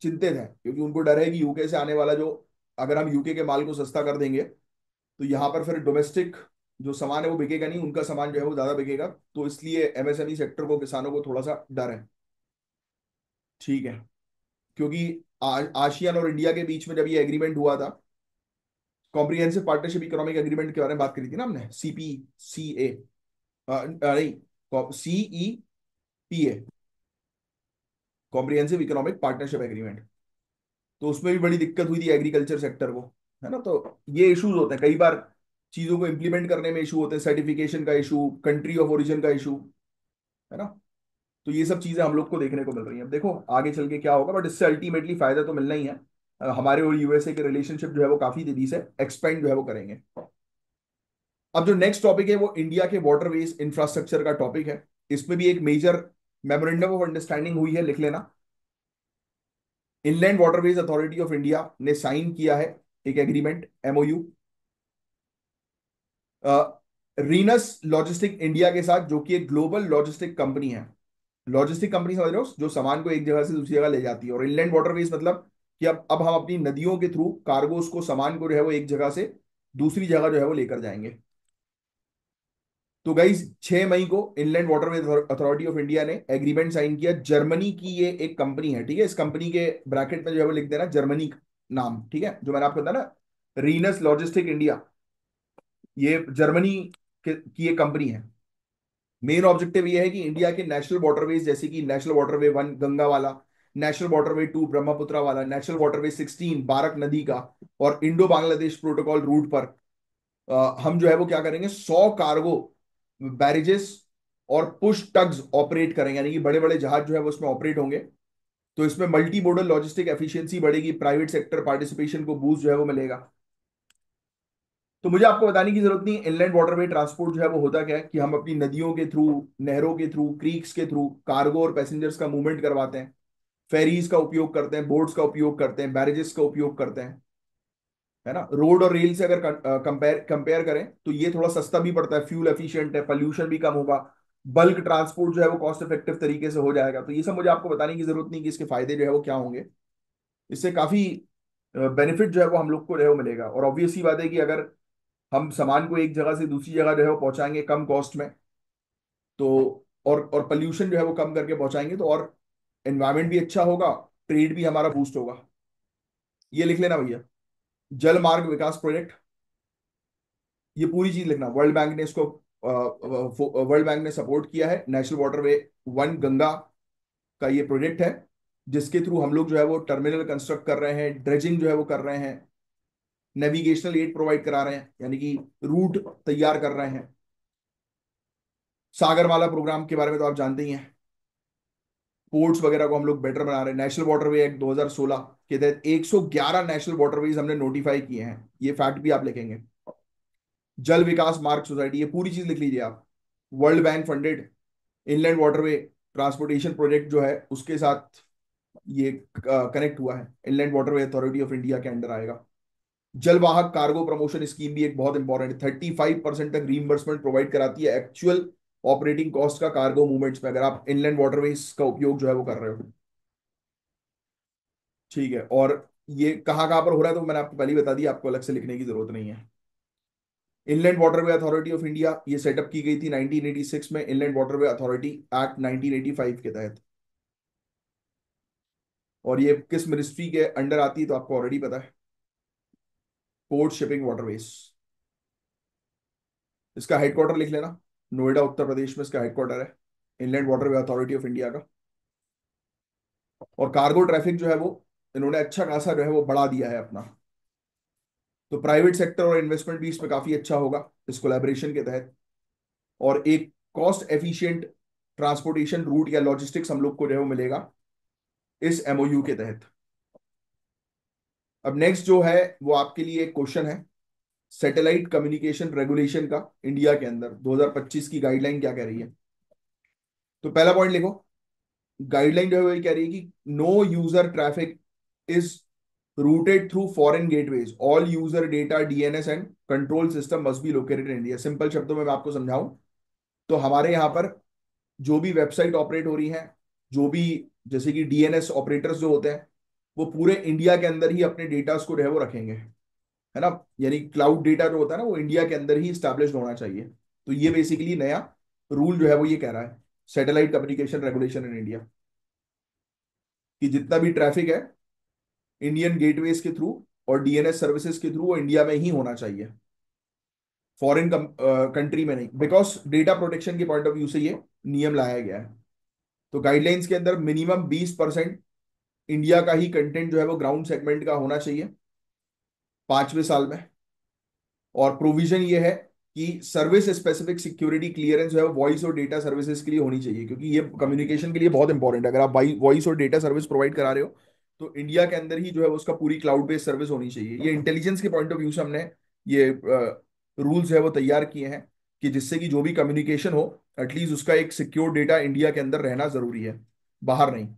चिंतित हैं, क्योंकि उनको डर है कि यूके से आने वाला जो, अगर हम यूके के माल को सस्ता कर देंगे, तो यहाँ पर फिर डोमेस्टिक जो सामान है वो बिकेगा नहीं, उनका सामान जो है वो ज्यादा बिकेगा। तो इसलिए एमएसएमई सेक्टर को, किसानों को थोड़ा सा डर है। ठीक है, क्योंकि आसियान और इंडिया के बीच में जब ये एग्रीमेंट हुआ था, कॉम्प्रिहेंसिव पार्टनरशिप इकोनॉमिक एग्रीमेंट के बारे में बात करी थी ना हमने, CPCA, नहीं, CEPA, comprehensive economic partnership agreement. तो उसमें भी बड़ी दिक्कत हुई थी एग्रीकल्चर सेक्टर को, है ना। तो ये इश्यूज होते हैं कई बार, चीजों को इंप्लीमेंट करने में इशू होते हैं, सर्टिफिकेशन का इशू, कंट्री ऑफ ओरिजिन का इशू, है ना। तो ये सब चीजें हम लोग को देखने को मिल रही हैं। अब देखो आगे चल के क्या होगा, बट इससे अल्टीमेटली फायदा तो मिलना ही है। हमारे और यूएसए के रिलेशनशिप जो है वो काफी तेजी से एक्सपेंड जो है वो करेंगे। अब जो नेक्स्ट टॉपिक है वो इंडिया के वाटरवेज इंफ्रास्ट्रक्चर का टॉपिक है। इसमें भी एक मेजर मेमोरेंडम ऑफ अंडरस्टैंडिंग हुई है, लिख लेना। Inland waterways authority of India ने साइन किया है एक एग्रीमेंट, MOU, रीनस लॉजिस्टिक इंडिया के साथ, जो कि एक ग्लोबल लॉजिस्टिक कंपनी है। लॉजिस्टिक कंपनी समझ रहे हो, जो सामान को एक जगह से दूसरी जगह ले जाती है। और इनलैंड वाटरवेज मतलब कि अब हम अपनी नदियों के थ्रू कार्गोस को, सामान को जो है वो एक जगह से दूसरी जगह जो है वो लेकर जाएंगे। तो गाइज 6 मई को inland waterways authority of India ने एग्रीमेंट साइन किया। जर्मनी की ये एक कंपनी है, ठीक है। इस कंपनी के ब्रैकेट में जो है वो लिख देना जर्मनी नाम, ठीक है, जो मैंने आपको बताया ना, रीनस लॉजिस्टिक इंडिया, ये जर्मनी की एक कंपनी है। मेन ऑब्जेक्टिव ये है कि इंडिया के नेशनल वाटरवेज, जैसे कि नेशनल वाटरवे 1 गंगा वाला, नेशनल वाटरवे 2 ब्रह्मपुत्र वाला, नेशनल वाटरवे 16 बारक नदी का, और इंडो बांग्लादेश प्रोटोकॉल रूट पर हम जो है वो क्या करेंगे, 100 कार्गो बैरेजेस और पुश टग्स ऑपरेट करेंगे, यानी कि बड़े बड़े जहाज जो है वो उसमें ऑपरेट होंगे। तो इसमें मल्टी मोडल लॉजिस्टिक एफिशिएंसी बढ़ेगी, प्राइवेट सेक्टर पार्टिसिपेशन को बूस्ट जो है वो मिलेगा। तो मुझे आपको बताने की जरूरत नहीं, इनलैंड वाटरवे ट्रांसपोर्ट जो है वो होता क्या है, कि हम अपनी नदियों के थ्रू, नहरों के थ्रू, क्रीक्स के थ्रू कार्गो और पैसेंजर्स का मूवमेंट करवाते हैं। फेरीज का उपयोग करते हैं, बोट्स का उपयोग करते हैं, बैरेजेस का उपयोग करते हैं, है ना। रोड और रेल से अगर कंपेयर कंपेयर करें तो ये थोड़ा सस्ता भी पड़ता है, फ्यूल एफिशिएंट है, पोल्यूशन भी कम होगा, बल्क ट्रांसपोर्ट जो है वो कॉस्ट इफेक्टिव तरीके से हो जाएगा। तो ये सब मुझे आपको बताने की जरूरत नहीं कि इसके फायदे जो है वो क्या होंगे। इससे काफी बेनिफिट जो है वो हम लोग को जो है वो मिलेगा। और ऑब्वियस सी बात है कि अगर हम सामान को एक जगह से दूसरी जगह जो है वो पहुंचाएंगे कम कॉस्ट में, तो और पोल्यूशन जो है वो कम करके पहुंचाएंगे, तो और एनवायरमेंट भी अच्छा होगा, ट्रेड भी हमारा बूस्ट होगा। ये लिख लेना भैया, जल मार्ग विकास प्रोजेक्ट, ये पूरी चीज लिखना। वर्ल्ड बैंक ने इसको, वर्ल्ड बैंक ने सपोर्ट किया है। नेशनल वाटरवे 1 गंगा का ये प्रोजेक्ट है, जिसके थ्रू हम लोग जो है वो टर्मिनल कंस्ट्रक्ट कर रहे हैं, ड्रेजिंग जो है वो कर रहे हैं, नेविगेशनल एड प्रोवाइड करा रहे हैं, यानी कि रूट तैयार कर रहे हैं। सागरमाला प्रोग्राम के बारे में तो आप जानते ही हैं। पोर्ट्स वगैरह को हम लोग बेटर बना रहे हैं। नेशनल वाटरवे एक्ट 2016 के तहत 111 नेशनल वाटरवेज हमने नोटिफाई किए हैं, ये फैक्ट भी आप लिखेंगे। जल विकास मार्ग सोसाइटी, ये पूरी चीज लिख लीजिए आप। World bank funded inland waterway transportation project जो है उसके साथ ये कनेक्ट हुआ है, inland waterway authority of India के अंडर आएगा। जलवाहक कार्गो प्रमोशन स्कीम भी एक बहुत इंपॉर्टेंट है, 35% तक रीइंबर्समेंट प्रोवाइड कराती है एक्चुअल ऑपरेटिंग कॉस्ट का कार्गो मूवमेंट्स में, अगर आप इनलैंड वाटरवेज का उपयोग जो है वो कर रहे हो। ठीक है, और ये कहाँ कहाँ पर हो रहा है तो मैंने आपको पहले ही बता दिया, आपको अलग से लिखने की जरूरत नहीं है। Inland waterway authority of India ये सेटअप की गई थी 1986 में, इनलैंड वाटरवे अथॉरिटी एक्ट 1985 के तहत। और ये किस मिनिस्ट्री के अंडर आती है तो आपको ऑलरेडी पता है, पोर्ट शिपिंग वाटरवेज। इसका हेडक्वार्टर लिख लेना, नोएडा उत्तर प्रदेश में इसका हेडक्वार्टर है, inland waterway authority of India का। और कार्गो ट्रैफिक जो है वो इन्होंने अच्छा खासा जो है वो बढ़ा दिया है अपना। तो प्राइवेट सेक्टर और इन्वेस्टमेंट भी इसमें काफी अच्छा होगा इस कोलैबोरेशन के तहत। और एक कॉस्ट एफिशिएंट ट्रांसपोर्टेशन रूट या लॉजिस्टिक्स हम लोग को जो है वो मिलेगा इस एमओयू के तहत। अब नेक्स्ट जो है वो आपके लिए एक क्वेश्चन है, सैटेलाइट कम्युनिकेशन रेगुलेशन का इंडिया के अंदर 2025 की गाइडलाइन क्या कह रही है। तो पहला पॉइंट लिखो, गाइडलाइन जो है वो ये कह रही है कि no user traffic is routed through foreign gateways, all user data DNS and control system must be located in India. Simple शब्दों में मैं आपको समझाऊं तो हमारे यहाँ पर जो भी वेबसाइट ऑपरेट हो रही हैं, जो भी जैसे कि डीएनएस ऑपरेटर्स जो होते हैं, वो पूरे इंडिया के अंदर ही अपने डेटा को जो है वो रखेंगे, है ना। यानी क्लाउड डेटा जो होता है ना वो इंडिया के अंदर ही स्टैब्लिश होना चाहिए। तो ये बेसिकली नया रूल जो है वो ये कह रहा है, satellite communication regulation in India, कि जितना भी ट्रैफिक है इंडियन गेटवेज के थ्रू और डीएनएस सर्विसेज के थ्रू वो इंडिया में ही होना चाहिए, फॉरेन कंट्री में नहीं। बिकॉज डेटा प्रोटेक्शन के पॉइंट ऑफ व्यू से ये नियम लाया गया है। तो गाइडलाइंस के अंदर मिनिमम 20% इंडिया का ही कंटेंट जो है वो ग्राउंड सेगमेंट का होना चाहिए 5वें साल में। और प्रोविजन ये है कि सर्विस स्पेसिफिक सिक्योरिटी क्लियरेंस जो है वो वॉइस और डेटा सर्विसेज के लिए होनी चाहिए, क्योंकि ये कम्युनिकेशन के लिए बहुत इंपॉर्टेंट है। अगर आप वॉइस और डेटा सर्विस प्रोवाइड करा रहे हो तो इंडिया के अंदर ही जो है वो उसका पूरी क्लाउड बेस्ड सर्विस होनी चाहिए। ये इंटेलिजेंस के पॉइंट ऑफ व्यू से हमने ये रूल्स है वो तैयार किए हैं, कि जिससे कि जो भी कम्युनिकेशन हो एटलीस्ट उसका एक सिक्योर डेटा इंडिया के अंदर रहना जरूरी है, बाहर नहीं।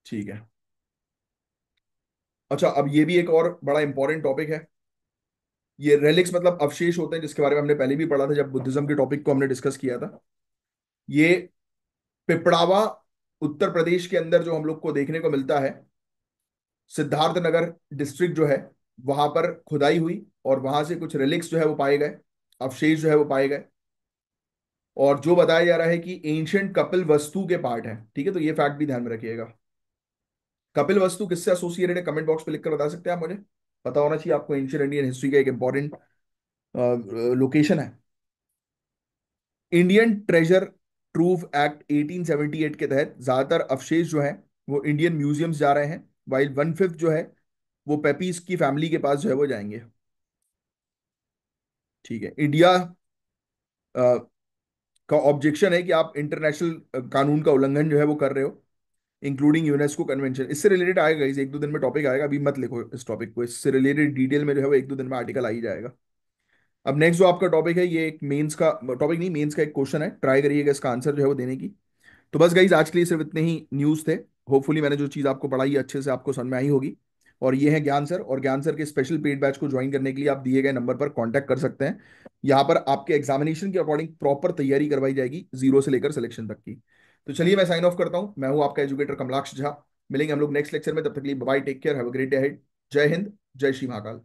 ठीक है। अच्छा, अब ये भी एक और बड़ा इंपॉर्टेंट टॉपिक है। ये रेलिक्स मतलब अवशेष होते हैं, जिसके बारे में हमने पहले भी पढ़ा था जब बुद्धिज्म के टॉपिक को हमने डिस्कस किया था। ये पिपड़ावा उत्तर प्रदेश के अंदर जो हम लोग को देखने को मिलता है, सिद्धार्थनगर डिस्ट्रिक्ट जो है वहां पर खुदाई हुई और वहां से कुछ रिलिक्स जो है वो पाए गए, अवशेष जो है वो पाए गए। और जो बताया जा रहा है कि एंशियंट कपिल वस्तु के पार्ट है। ठीक है, तो ये फैक्ट भी ध्यान में रखिएगा। कपिल वस्तु किससे एसोसिएटेड है, कमेंट बॉक्स पे लिखकर बता सकते हैं आप मुझे। पता होना चाहिए आपको, एंशियंट इंडियन हिस्ट्री का एक इंपॉर्टेंट लोकेशन है। इंडियन ट्रेजर ट्रूव एक्ट 1878 के तहत ज्यादातर अवशेष जो हैं वो इंडियन म्यूजियम्स जा रहे हैं, वाइल 1/5 जो है वो पेपीज की फैमिली के पास जो है वो जाएंगे। ठीक है। इंडिया का ऑब्जेक्शन है कि आप इंटरनेशनल कानून का उल्लंघन जो है वो कर रहे हो, इंक्लूडिंग यूनेस्को कन्वेंशन। इससे रिलेटेड आएगा, इस 1-2 दिन में टॉपिक आएगा, अभी मत लिखो इस टॉपिक को, इससे रिलेटेड डिटेल में जो है वो 1-2 दिन में आर्टिकल आ ही जाएगा। अब नेक्स्ट जो आपका टॉपिक है, ये एक मेंस का टॉपिक नहीं, मेंस का एक क्वेश्चन है, ट्राई करिएगा इसका आंसर जो है वो देने की। तो बस गाइज आज के लिए सिर्फ इतने ही न्यूज़ थे। होपफुली मैंने जो चीज़ आपको पढ़ाई अच्छे से आपको समझ में आई होगी। और ये है ज्ञान सर, और ज्ञान सर के स्पेशल पेड बैच को ज्वाइन करने के लिए आप दिए गए नंबर पर कांटेक्ट कर सकते हैं। यहाँ पर आपके एग्जामिनेशन के अकॉर्डिंग प्रॉपर तैयारी करवाई जाएगी, जीरो से लेकर सिलेक्शन तक की। तो चलिए मैं साइन ऑफ करता हूँ, मैं हूँ आपका एजुकेटर कमलाक्ष झा। मिलेंगे हम लोग नेक्स्ट लेक्चर में, तब तक के लिए bye, take care, have a great day ahead. जय हिंद, जय श्री महाकाल।